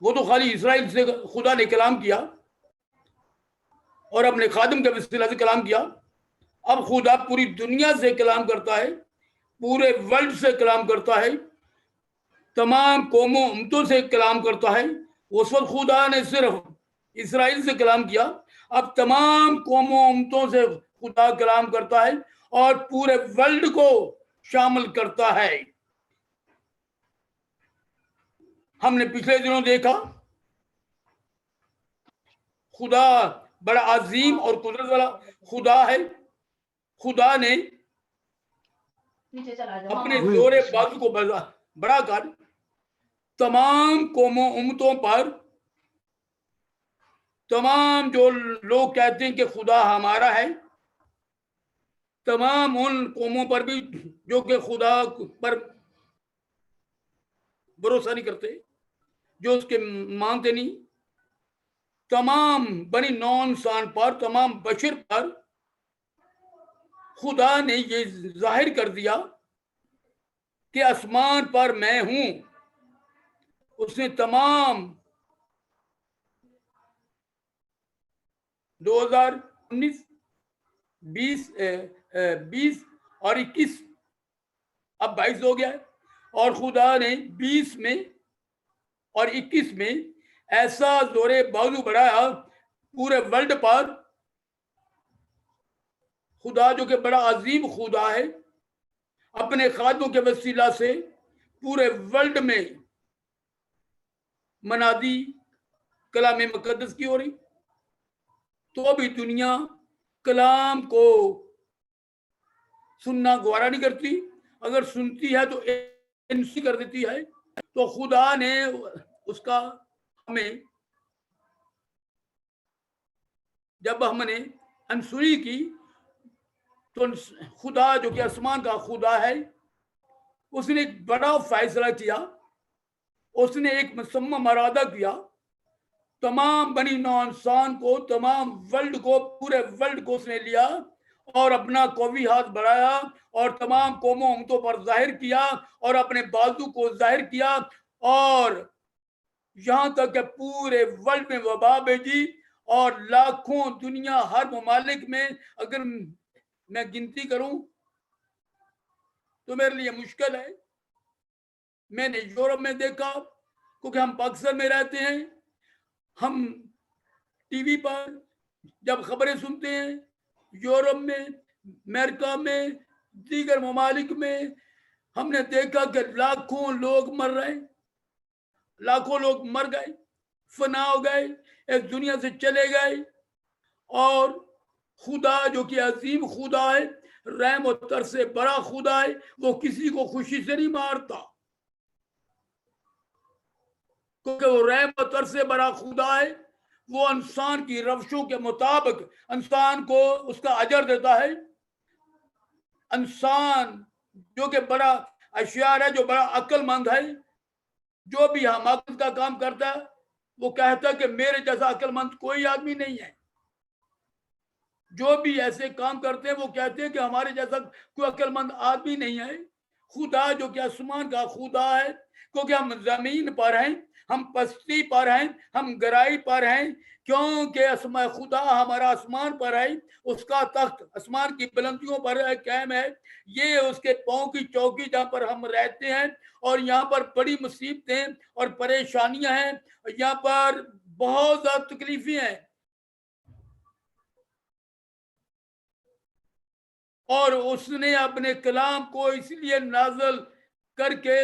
वो तो खाली इस्राएल से खुदा ने कलाम किया और अपने खादिम के वसीला से कलाम किया। अब खुदा पूरी दुनिया से कलाम करता है, पूरे वर्ल्ड से कलाम करता है, तमाम कौमों उम्मतों से कलाम करता है। उस वक्त खुदा ने सिर्फ इस्राएल से कलाम किया, अब तमाम कौमों उम्मतों से खुदा कलाम करता है और पूरे वर्ल्ड को शामिल करता है। हमने पिछले दिनों देखा खुदा बड़ा अजीम और कुदरत वाला खुदा है। खुदा ने अपने जोरे बाजू को बढ़ाकर तमाम कौमों उम्मतों पर, तमाम जो लोग कहते हैं कि खुदा हमारा है, तमाम उन कौमों पर भी जो कि खुदा पर भरोसा नहीं करते, जो उसके मानते नहीं, तमाम बनी नौ इंसान पर, तमाम बशर पर खुदा ने ये जाहिर कर दिया कि आसमान पर मैं हूं। उसने तमाम 2019, 20 और 21, अब 22 हो गया है, और खुदा ने 20 में और 21 में ऐसा जोरे बाजू बढ़ाया पूरे वर्ल्ड पर। खुदा जो कि बड़ा अजीम खुदा है, अपने खादों के वसीला से पूरे वर्ल्ड में मनादी कलाम मुकद्दस की हो रही, तो भी दुनिया कलाम को सुनना गवारा नहीं करती। अगर सुनती है तो एनसी कर देती है। तो खुदा ने उसका हमें, जब हमने अनसुनी की तो खुदा जो कि आसमान का खुदा है, उसने एक बड़ा फैसला किया, उसने एक मुसम्मा मरादा किया, तमाम बनी नौ इंसान को, तमाम वर्ल्ड को, पूरे वर्ल्ड को उसने लिया और अपना कौवी हाथ बढ़ाया और तमाम कौमों उम्मतों पर जाहिर किया और अपने बाजू को जाहिर किया और यहां तक कि पूरे वर्ल्ड में वबा भेजी और लाखों दुनिया हर ममालिक में, अगर मैं गिनती करूं तो मेरे लिए मुश्किल है। मैंने यूरोप में देखा, क्योंकि हम पाकिस्तान में रहते हैं, हम टीवी पर जब खबरें सुनते हैं, यूरोप में, अमेरिका में, दीगर ममालिक में, हमने देखा कि लाखों लोग मर रहे हैं, लाखों लोग मर गए, फना हो गए, इस दुनिया से चले गए। और खुदा जो कि अजीम खुदा है, रहम और तर से बड़ा खुदा है, वो किसी को खुशी से नहीं मारता, क्योंकि वो रहम और तर से बड़ा खुदा है। वो इंसान की रवशों के मुताबिक इंसान को उसका अजर देता है। इंसान जो कि बड़ा होशियार है, जो बड़ा अक्लमंद है, जो भी हमाकत का काम करता है, वो कहता है कि मेरे जैसा अक्लमंद कोई आदमी नहीं है। जो भी ऐसे काम करते हैं वो कहते हैं कि हमारे जैसा कोई अक्लमंद आदमी नहीं है। खुदा जो कि आसमान का खुदा है, क्योंकि हम जमीन पर हैं, हम पस्ती पर हैं, हम गहराई पर हैं, क्योंकि खुदा हमारा आसमान पर है, उसका तख्त आसमान की बुलंदियों पर कायम है। ये उसके पांव की चौकी जहां पर हम रहते हैं, और यहाँ पर बड़ी मुसीबतें और परेशानियां हैं, यहाँ पर बहुत ज्यादा तकलीफें हैं। और उसने अपने कलाम को इसलिए नाज़िल करके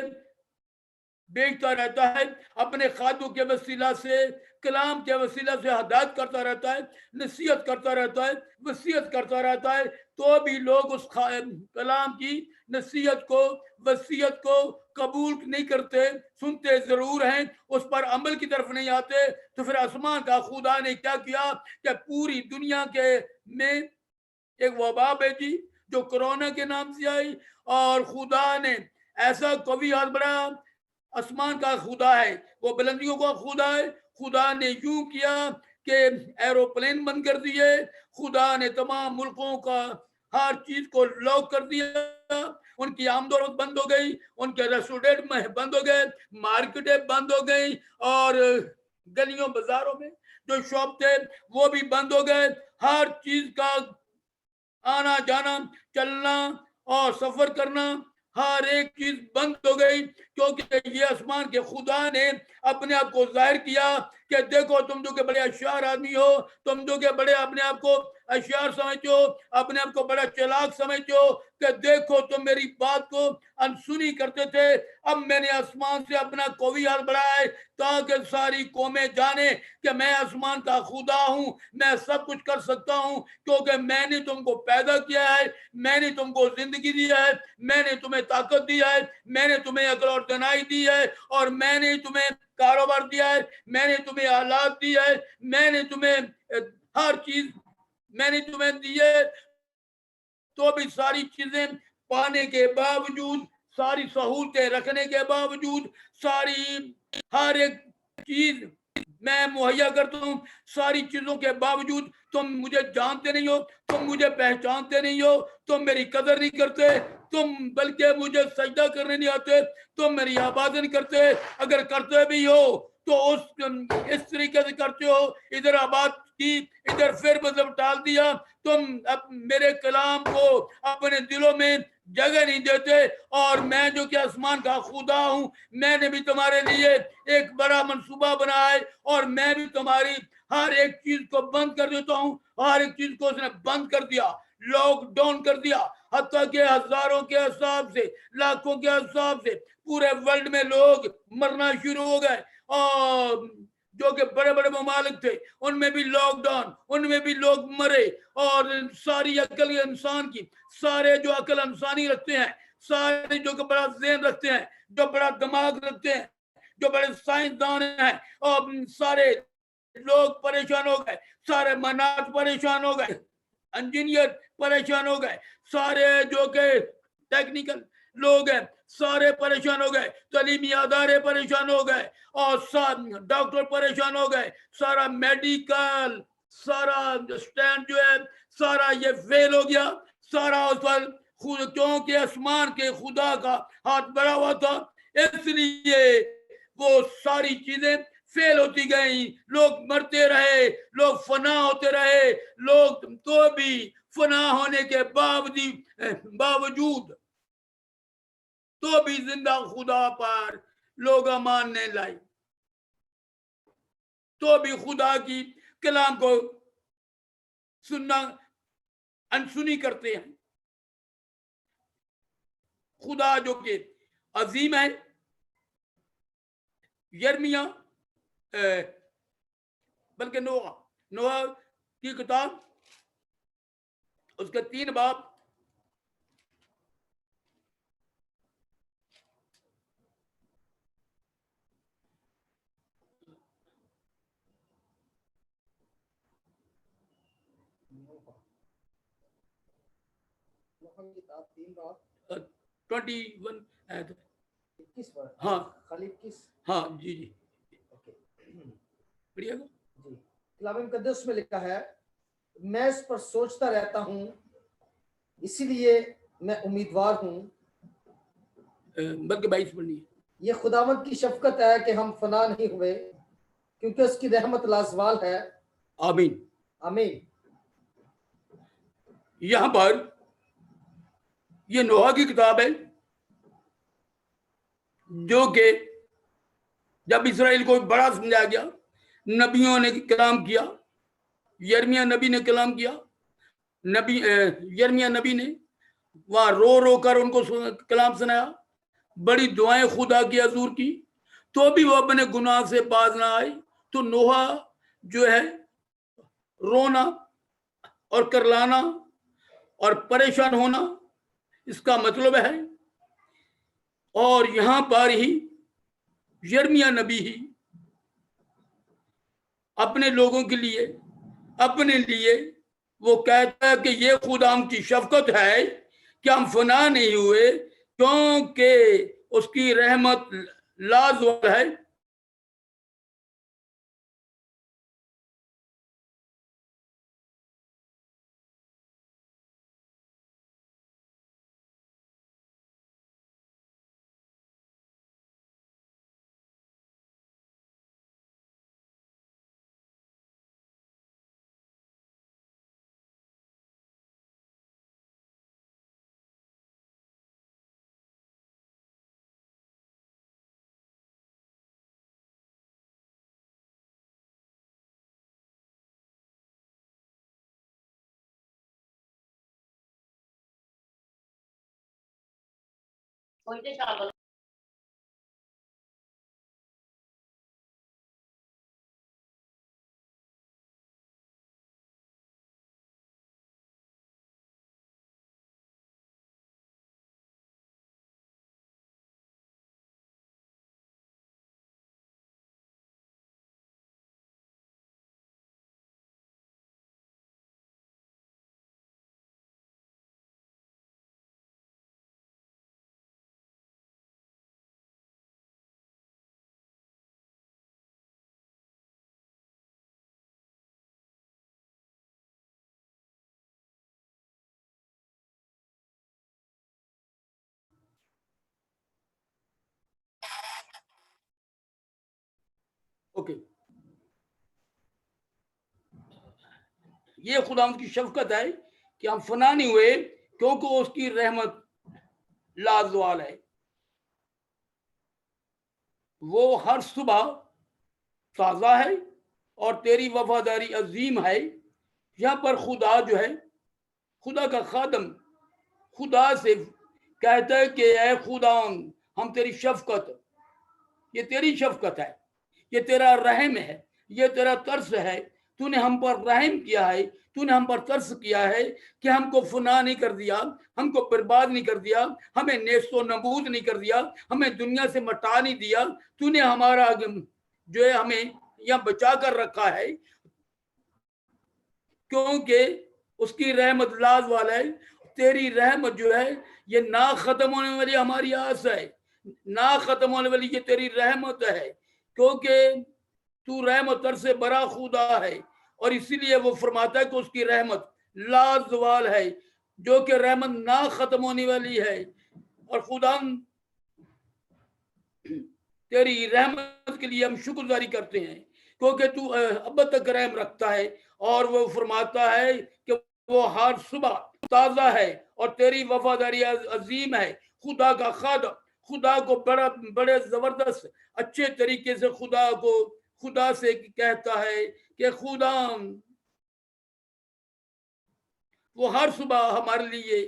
भेजता रहता है, अपने खादों के वसीला से, कलाम के वसीला से हदायत करता रहता है, नसीहत करता रहता है, वसीयत करता रहता है। तो भी लोग उस कलाम की नसीहत को, वसीयत को कबूल नहीं करते, सुनते जरूर हैं, उस पर अमल की तरफ नहीं आते। तो फिर आसमान का खुदा ने क्या किया कि पूरी दुनिया के में एक वबा भेजी जो कोरोना के नाम से आई, और खुदा ने ऐसा कवि हाथ बढ़ाया। आसमान का खुदा है, वो बुलंदियों का खुदा है। खुदा ने यूं किया कि एरोप्लेन बंद कर दिए, खुदा ने तमाम मुल्कों का हर चीज को लॉक कर दिया, उनकी आमदोरफ्त बंद हो गई, उनके रेस्टोरेंट में बंद हो गए, मार्केटें बंद हो गई, और गलियों बाजारों में जो शॉप थे वो भी बंद हो गए। हर चीज का आना जाना, चलना और सफर करना, हर एक चीज बंद हो गई, क्योंकि ये आसमान के खुदा ने अपने आप को जाहिर किया कि देखो तुम जो के बड़े होशियार आदमी हो, तुम जो के बड़े अपने आप को होशियार समझते हो, अपने आप को बड़ा चालाक समझते हो, कि देखो तुम मेरी बात को अनसुनी करते थे, अब मैंने आसमान से अपना कौवी हाथ बढ़ाया है ताकि सारी कौमें जाने कि मैं आसमान का खुदा हूं, मैं सब कुछ कर सकता हूं, क्योंकि मैंने तुमको पैदा किया है, मैंने तुमको जिंदगी दिया है, मैंने तुम्हें ताकत दिया है, मैंने तुम्हें अकल और दानाई दी है, और मैंने तुम्हें कारोबार दिया है, मैंने तुम्हें हालात दिया है, मैंने तुम्हें हर चीज मैंने तुम्हें दी है। तो भी सारी चीजें पाने के बावजूद, सारी सहूलतें रखने के बावजूद, सारी हर एक चीज मैं मुहैया करता हूँ, सारी चीजों के बावजूद तुम मुझे जानते नहीं हो, तुम मुझे पहचानते नहीं हो, तुम मेरी कदर नहीं करते, तुम बल्कि मुझे सजदा करने नहीं आते, तुम मेरी आबाद नहीं करते, अगर करते भी हो तो उस इस तरीके से करते हो, इधर आबाद की, इधर फिर मतलब टाल दिया। तुम अब मेरे कलाम को अपने दिलों में जगह नहीं देते, और मैं जो कि आसमान का खुदा हूं, मैंने भी तुम्हारे लिए एक बड़ा मंसूबा बनाया है, और मैं भी तुम्हारी हर एक चीज को बंद कर देता हूं। हर एक चीज को उसने बंद कर दिया, लॉकडाउन कर दिया, हत्ता के हजारों के हिसाब से, लाखों के हिसाब से पूरे वर्ल्ड में लोग मरना शुरू हो गए, और जो कि बड़े बड़े ममालिक थे उनमें भी लॉकडाउन, उनमें भी लोग मरे। और सारी अकल इंसान की, सारे जो अकल इंसानी रखते हैं, सारे जो बड़ा ज़हन रखते हैं, जो बड़ा दिमाग रखते हैं, जो बड़े साइंसदान हैं, और सारे लोग परेशान हो गए, सारे मनात परेशान हो गए। इंजीनियर परेशान हो गए, सारे जो के टेक्निकल लोग हैं सारे परेशान हो गए, तालीमी अदारे परेशान हो गए, और डॉक्टर परेशान हो गए, सारा मेडिकल सारा स्टैंड जो है सारा ये फेल हो गया, सारा उस पर खुद, क्योंकि आसमान के खुदा का हाथ बढ़ा हुआ था, इसलिए वो सारी चीजें फेल होती गई, लोग मरते रहे, लोग फना होते रहे, लोग तो भी फना होने के बावजूद तो भी जिंदा खुदा पर लोग मानने लाए, तो भी खुदा की कलाम को सुनना अनसुनी करते हैं। खुदा जो कि अजीम है, यर्मिया बल्कि नोआ की किताब उसके 3 बाब किताब 3 बाब 21 21 वर्ष हाँ खाली 21 हाँ जी जी ओके पढ़िएगा जी। कलाम मुकद्दस में लिखा है, मैं इस पर सोचता रहता हूँ, इसीलिए मैं उम्मीदवार हूँ। बल्कि 22 पढ़नी है। ये खुदावंद की शफकत है कि हम फना नहीं हुए, क्योंकि उसकी रहमत लाजवाल है। आमीन आमीन। यहां पर ये नोहा की किताब है, जो कि जब इसराइल को बड़ा समझाया गया, नबियों ने कलाम किया, यर्मिया नबी ने कलाम किया, यर्मिया नबी ने वहां रो रो कर उनको कलाम सुनाया, बड़ी दुआएं खुदा की हजूर की, तो भी वो अपने गुनाह से बाज ना आए। तो नोहा जो है रोना और करलाना और परेशान होना, इसका मतलब है, और यहां पर ही यर्मिया नबी ही अपने लोगों के लिए, अपने लिए वो कहता है कि ये खुदा की शफकत है कि हम फना नहीं हुए, क्योंकि उसकी रहमत लाजवाल है। ओके, ये खुदा की शफकत है कि हम फना नहीं हुए, क्योंकि उसकी रहमत लाजवाल है। वो हर सुबह ताजा है और तेरी वफादारी अजीम है। यहाँ पर खुदा जो है, खुदा का खादम खुदा से कहता है कि ऐ खुदा, हम तेरी शफकत, ये तेरी शफकत है, ये तेरा रहम है, ये तेरा तरस है, तूने हम पर रहम किया है, तूने हम पर तरस किया है कि हमको फना नहीं कर दिया, हमको बर्बाद नहीं कर दिया, हमें नेस्तो नबूद नहीं कर दिया, हमें दुनिया से मटा नहीं दिया, तूने हमारा जो है हमें यहाँ बचा कर रखा है, क्योंकि उसकी रहमत लाजवाल है। तेरी रहमत जो है ये ना खत्म होने वाली हमारी आस है, ना खत्म होने वाली ये तेरी रहमत है, क्योंकि तू रहमत से बड़ा खुदा है। और इसीलिए वो फरमाता है कि उसकी रहमत लाजवाल है, जो कि रहमत ना खत्म होने वाली है। और खुदा तेरी रहमत के लिए हम शुक्रगुजारी करते हैं, क्योंकि तू अब तक रहम रखता है। और वो फरमाता है कि वो हर सुबह ताजा है और तेरी वफादारी अजीम है। खुदा का खादम खुदा को बड़े जबरदस्त अच्छे तरीके से खुदा से कहता है कि खुदा वो हर सुबह हमारे लिए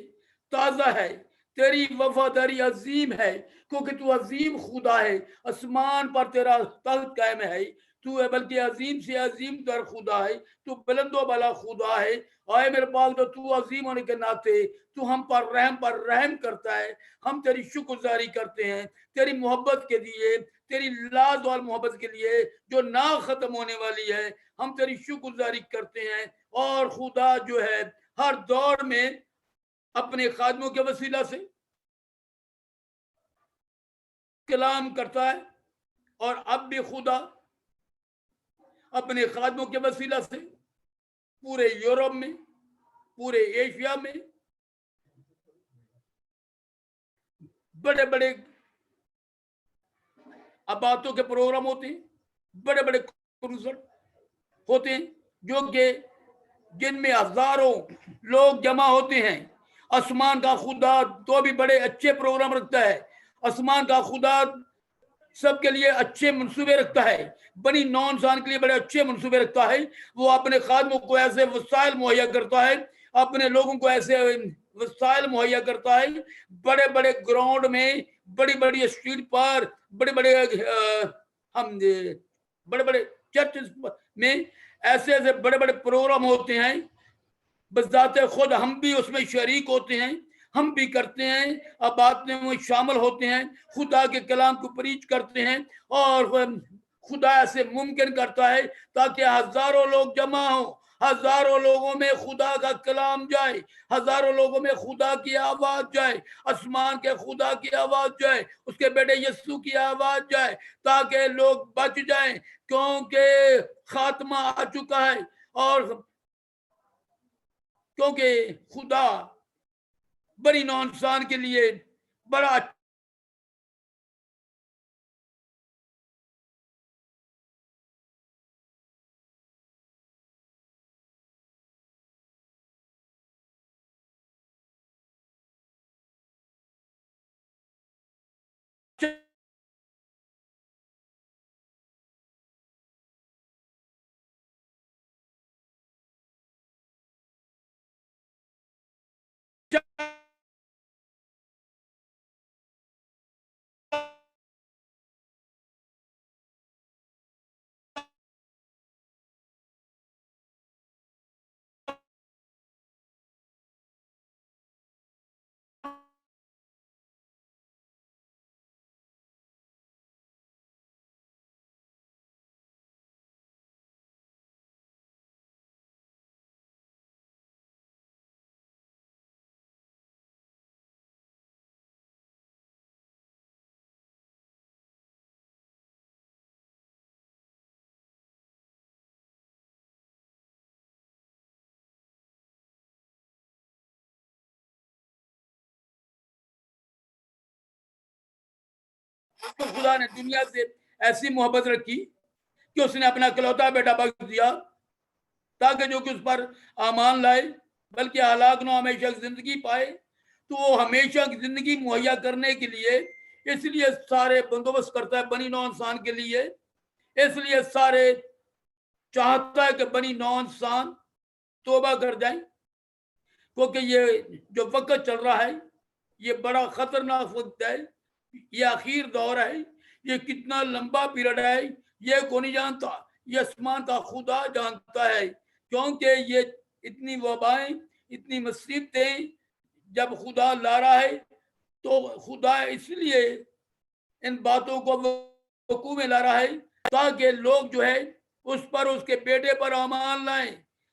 ताजा है, तेरी वफादारी अजीम है, क्योंकि तू अजीम खुदा है। आसमान पर तेरा तख्त कायम है, तू है बल्कि अजीम से अजीम तर खुदा है, तू बुलंदो वाला खुदा है। आए मेरे पास तो तू अजीम होने के नाते तू हम पर रहम करता है। हम तेरी शुक्रगुजारी करते हैं तेरी मोहब्बत के लिए, तेरी लाजवाल मोहब्बत के लिए जो ना खत्म होने वाली है। हम तेरी शुक्रगुजारी करते हैं। और खुदा जो है हर दौर में अपने खादमों के वसीला से कलाम करता है, और अब भी खुदा अपने खादमों के वसीला से पूरे यूरोप में, पूरे एशिया में बड़े बड़े अबातों के प्रोग्राम होते हैं, बड़े बड़े कंसर्ट होते हैं, जो कि जिनमें हजारों लोग जमा होते हैं। आसमान का खुदा तो भी बड़े अच्छे प्रोग्राम रखता है। आसमान का खुदा सबके लिए अच्छे मंसूबे रखता है, बनी नौ इंसान के लिए बड़े अच्छे मंसूबे रखता है। वो अपने खादमों को ऐसे वसाइल मुहैया करता है, अपने लोगों को ऐसे वसाइल मुहैया करता है। बड़े बड़े ग्राउंड में, बड़ी बड़ी स्ट्रीट पर, बड़े बड़े हम बड़े बड़े चर्च में ऐसे ऐसे बड़े बड़े प्रोग्राम होते हैं। बजाते खुद हम भी उसमें शरीक होते हैं, हम भी करते हैं, अब बात में शामिल होते हैं, खुदा के कलाम को प्रीच करते हैं। और खुदा ऐसे मुमकिन करता है ताकि हजारों लोग जमा हो, हजारों लोगों में खुदा का कलाम जाए, हजारों लोगों में खुदा की आवाज जाए, आसमान के खुदा की आवाज जाए, उसके बेटे यीशु की आवाज जाए, ताकि लोग बच जाएं, क्योंकि खात्मा आ चुका है। और क्योंकि खुदा बड़ी नौ इंसान के लिए बड़ा तो खुदा ने दुनिया से ऐसी मोहब्बत रखी कि उसने अपना इकलौता बेटा बख्श दिया, ताकि जो कि उस पर आमान लाए बल्कि हलाक न हमेशा की जिंदगी पाए। तो वो हमेशा की जिंदगी मुहैया करने के लिए इसलिए सारे बंदोबस्त करता है बनी नौ इंसान के लिए। इसलिए सारे चाहता है कि बनी नौ इंसान तोबा कर जाए, क्योंकि ये जो वक्त चल रहा है ये बड़ा खतरनाक वक्त है, ये आखिर दौर है। ये कितना लंबा पीरियड है ये कोई नहीं जानता, ये आसमान का खुदा जानता है, क्योंकि ये इतनी वबाएं, इतनी मुसीबतें जब खुदा ला रहा है तो खुदा इसलिए इन बातों को वकूफ में ला रहा है ताकि लोग जो है उस पर, उसके बेटे पर ईमान लाएं,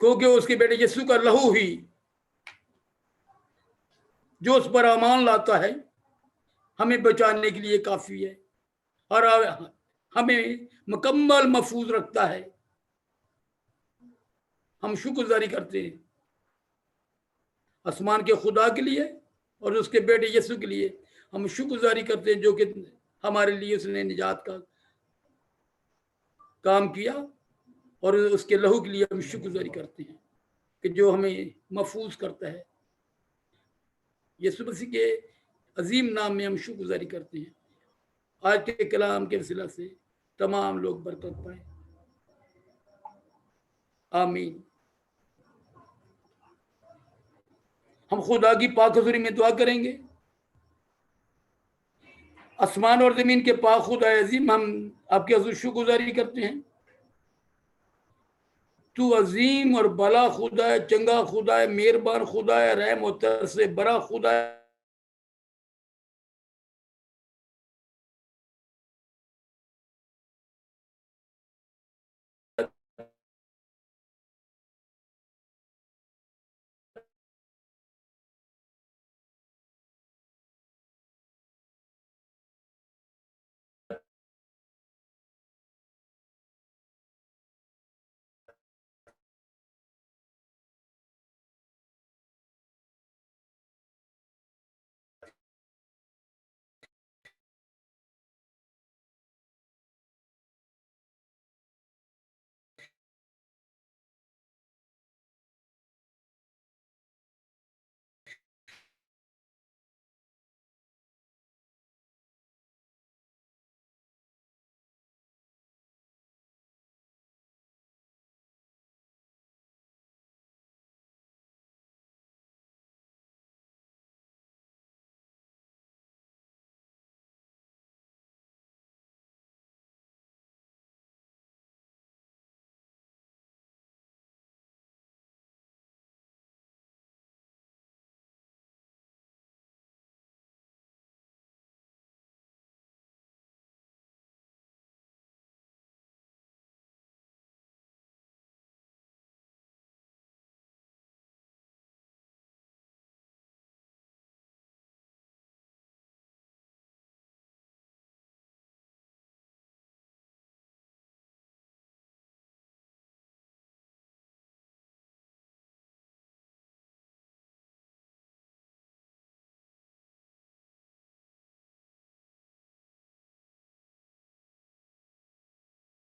क्योंकि उसके बेटे यीशु का लहू ही जो उस पर अमान लाता है हमें बचाने के लिए काफी है और हमें मुकम्मल महफूज रखता है। हम शुक्रगुजारी करते हैं आसमान के खुदा के लिए और उसके बेटे यीशु के लिए। हम शुक्रगुजारी करते हैं जो कि हमारे लिए उसने निजात का काम किया और उसके लहू के लिए हम शुक्रगुजारी करते हैं कि जो हमें महफूज करता है। यीशु मसीह के अजीम नाम में हम शुक्रगुजारी करते हैं। आज के कलाम के वसीला से तमाम लोग बरकत पाए। आमीन। हम खुदा की पाक हुज़ूरी में दुआ करेंगे। आसमान और जमीन के पाक खुदा अजीम, हम आपके हुज़ूर शुक्रगुजारी करते हैं। तू अजीम और भला खुदा है, चंगा खुदा है, मेहरबान खुदा है, रहम और तरस से बड़ा खुदा है।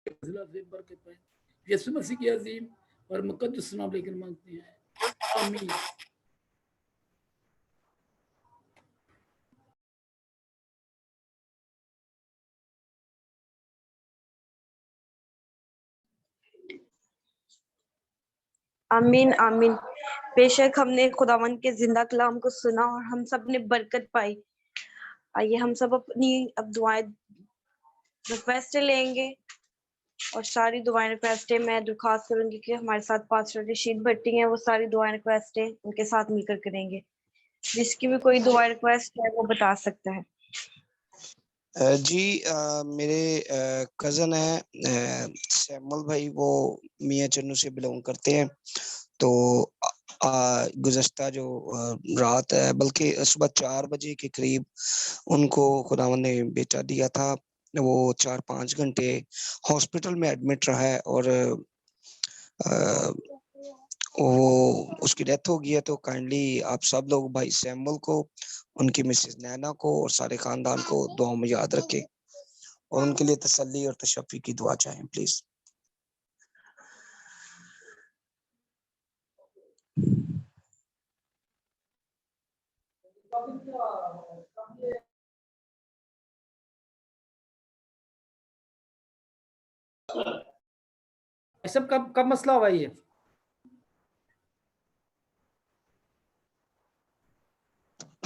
से बरकत पाए। यीशु मसीह के अजीम और मुकद्दस नाम लेकर मांगते हैं। आमीन। आमीन आमीन। बेशक हमने खुदावन के जिंदा कलाम को सुना और हम सब ने बरकत पाई। आइए हम सब अपनी अब दुआएं रिक्वेस्ट लेंगे और सारी दुआएं रिक्वेस्टें मैं दरख्वास्त करूंगी कि हमारे साथ पास्टर रशीद भट्टी हैं, वो सारी दुआएं रिक्वेस्टें उनके साथ मिलकर करेंगे। जिसकी भी कोई दुआ रिक्वेस्ट है वो बता सकता है। जी मेरे कजन है सैमुअल भाई, वो मियाँ चन्नू से बिलोंग करते हैं। तो गुज़श्ता जो रात है, बल्कि सुबह 4 बजे के करीब उनको खुदावन ने बेटा दिया था। वो 4-5 घंटे हॉस्पिटल में एडमिट रहा है और वो उसकी डेथ हो गई है। तो काइंडली आप सब लोग भाई सैमुअल को, उनकी मिसेस नैना को और सारे खानदान को दुआ में याद रखें और उनके लिए तसल्ली और तशफ़ी की दुआ चाहें प्लीज। सब कब मसला हुआ ये?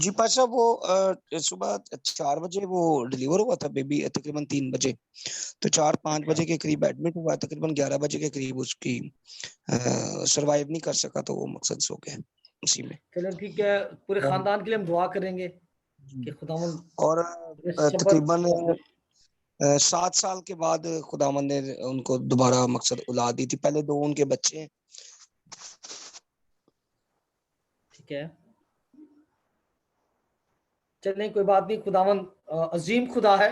जी पाशा साहब, वो सुबह 4 बजे वो डिलीवर हुआ था बेबी, तकरीबन 3 बजे। तो 4-5 बजे के करीब एडमिट हुआ, तकरीबन 11 बजे के करीब उसकी सरवाइव नहीं कर सका, तो वो मकसद सो गया उसी में। चलो ठीक है, पूरे खानदान के लिए हम दुआ करेंगे कि खुदावंद और तकरीबन 7 साल के बाद खुदावंद ने उनको दोबारा मकसद औलाद दी थी। पहले 2 उनके बच्चे हैं, ठीक है, चलें कोई बात नहीं। खुदावन अजीम खुदा है,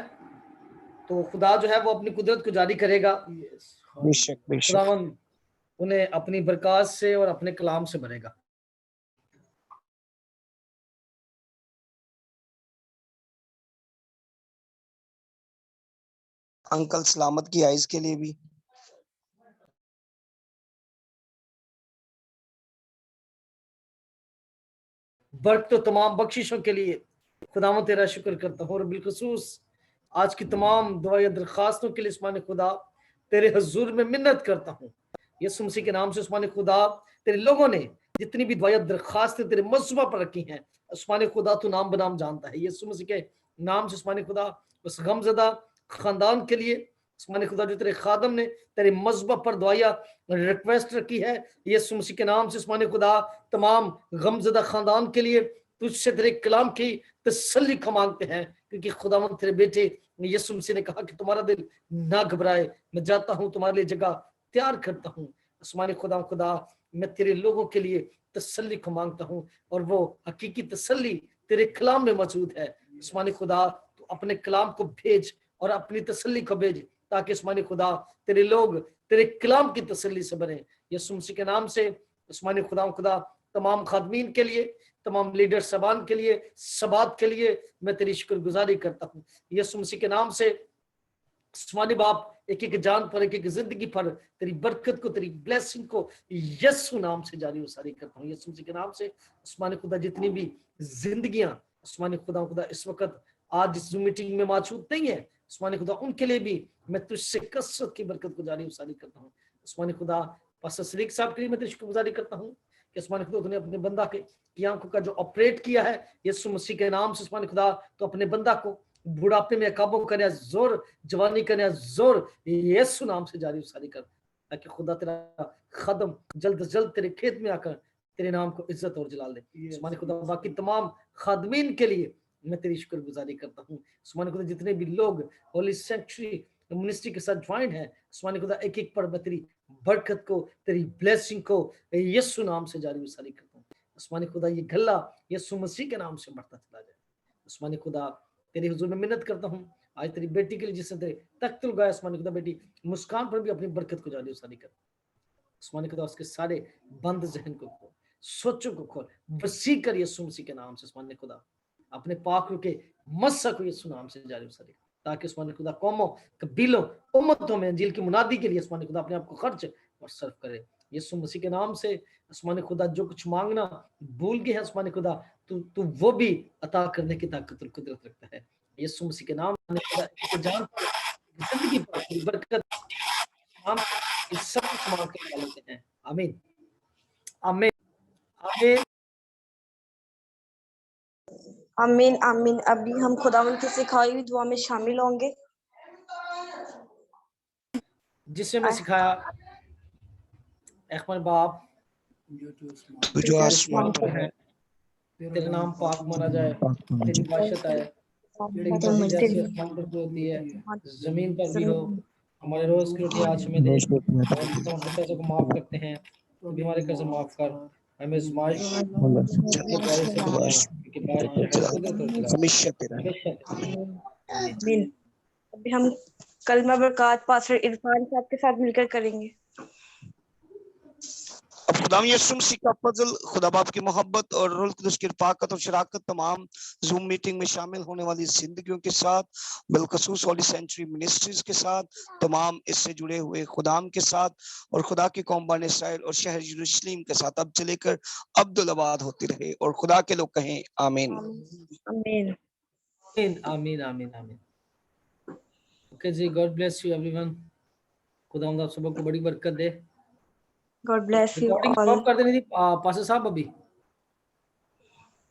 तो खुदा जो है वो अपनी कुदरत को जारी करेगा। बेशक बेशक। खुदावन उन्हें अपनी बरकत से और अपने कलाम से भरेगा। अंकल सलामत की आइज के लिए भी। बर्क तो तमाम बख्शिशों के लिए खुदावन तेरा शुक्र करता हूँ, और बिलखसूस आज की तमाम दुआएं दरखास्तों के लिए उस्मान खुदा तेरे हजूर में मिन्नत करता हूँ। यीशु मसीह के नाम से उस्मान खुदा तेरे लोगों ने जितनी भी दुआएं दरखास्तें तेरे मजबा पर रखी हैं, उस्मान खुदा तू नाम बनाम जानता है। यीशु मसीह के नाम से उस्मान खुदा उस गमजदा खानदान के लिए उस्मान खुदा जो तेरे खादम ने तेरे मजबा पर दुआया रिक्वेस्ट रखी है, यीशु मसीह के नाम से उस्मान खुदा तमाम गमजदा खानदान के लिए तुझसे तेरे कलाम की तसल्ली को मांगते हैं, क्योंकि खुदावंद तेरे बेटे यीशु मसीह ने कहा कि तुम्हारा दिल ना घबराए, मैं जाता हूं तुम्हारे लिए जगह तैयार करता हूं। आसमानी खुदा मैं तेरे लोगों के लिए तसल्ली को मांगता हूं, और वो हकीकी तसल्ली तेरे कलाम में मौजूद है। आसमानी खुदा तू अपने कलाम को भेज और अपनी तसल्ली को भेज, ताकि आसमानी खुदा तेरे लोग तेरे कलाम की तसल्ली से बने। यीशु मसीह के नाम से आसमानी खुदा तमाम खादमीन के लिए, तमाम लीडर सबान के लिए, सबात के लिए मैं तेरी शुक्रगुजारी करता हूँ। यीशु मसीह के नाम से आसमानी बाप एक एक जान पर, एक एक जिंदगी पर तेरी बरकत को, तेरी ब्लेसिंग को यीशु नाम से जारी उसारी करता हूँ। यीशु मसीह के नाम से आसमानी खुदा जितनी भी जिंदगियां आसमानी खुदा इस वक्त आज इस मीटिंग में मौजूद नहीं है, आसमानी खुदा उनके लिए भी मैं तुझसे कसरत की बरकत को जारी उसारी करता हूँ। आसमानी खुदा पास्टर सदीक साहब के लिए मैं तेरी शुक्रगुजारी करता हूँ कि आसमानी खुदा तूने अपने बंदा की आंखों का जो ऑपरेट किया है, यीशु मसीह के नाम से आसमानी खुदा तो अपने बंदा को बुढ़ापे में काबू करने जोर, जवानी करने जोर यीशु नाम से जारी उसारी कर, ताकि खुदा तेरा खदम जल्द से जल्द तेरे खेत में आकर तेरे नाम को इज्जत और जलाल दे। आसमानी खुदा बाकी तमाम खादमीन के लिए मैं तेरी शुक्रगुजारी करता हूँ। आसमानी खुदा जितने भी लोग होली सेंचुरी मिनिस्ट्री के साथ ज्वाइन है, आसमानी खुदा एक एक पर मैं तेरी बरकत को, तेरी ब्लेसिंग को यीशु नाम से जारी उसारी करता हूँ। आसमानी खुदा ये गल्ला यीशु मसीह के नाम से बढ़ता चला जाए। आसमानी खुदा तेरे हुजूर में मिन्नत करता हूँ आज तेरी बेटी के लिए, जिसने तेरे तख्त लगाया, आसमानी खुदा बेटी मुस्कान पर भी अपनी बरकत को जारी उसारी कर। आसमानी खुदा उसके सारे बंद जहन को खोल, सोचों को खोल, वसी कर यीशु मसीह के नाम से। आसमानी खुदा अपने पाक के मस्सा को यीशु नाम से जारी उसारी कर, ताकि आसमानी खुदा कौमों, कबीलों, उम्मतों में अंजील की मुनादी के लिए आसमानी खुदा अपने आप को खर्च और सर्व करे। यीशु मसीह के नाम से आसमानी खुदा जो कुछ मांगना भूल गए हैं, आसमानी खुदा तू वो भी अता करने की ताकत और कुदरत रखता है। यीशु मसीह के नाम जान जिंदगी पर बरकत नाम इस सब कुछ मांग कर लेते हैं। आमीन आमीन आमीन आमीन आमीन। अभी हम खुदावंद की सिखाई हुई दुआ में शामिल होंगे, जिसे मैं सिखाया। अहमद बाप जो आसमान पर है, तेरा नाम पाक माना जाए, तेरी बादशाहत आए, तेरी मर्जी जैसे आसमान पर होती है जमीन पर भी हो। हमारे रोज की रोटी आज हमें दे, और हम कर्जों को माफ करते हैं तो भी हमारे कर्ज माफ कर, हमें आजमाइश के बारे से बचा, क्योंकि बादशाह कुदरत और जलाल हमेशा तेरा है। आमीन। आमीन। अभी हम कलमा बरकत पास्टर इरफान साहब के साथ मिलकर करेंगे। अब खुदा यीशु मसीह का फजल, खुदा बाप की मोहब्बत और रूह कुदस की रफ़ाकत और शराकत तमाम जूम मीटिंग में शामिल होने वाली जिंदगियों के साथ, बिलखसूस होली सेंचुरी मिनिस्ट्रीज के साथ, तमाम इससे जुड़े हुए खुदाम के साथ और खुदा की कौम बने इसराइल और शहर यरूशलेम के साथ अब से लेकर अब्दुल-आबाद होती रहे, और खुदा के लोग कहें आमीन आमीन आमीन आमीन आमीन। ओके जी, गॉड ब्लेस यू एवरीवन। खुदा आप सबको बड़ी बरकत दे। God bless you recording all. Stop कर देनी थी पास्टर साहब अभी।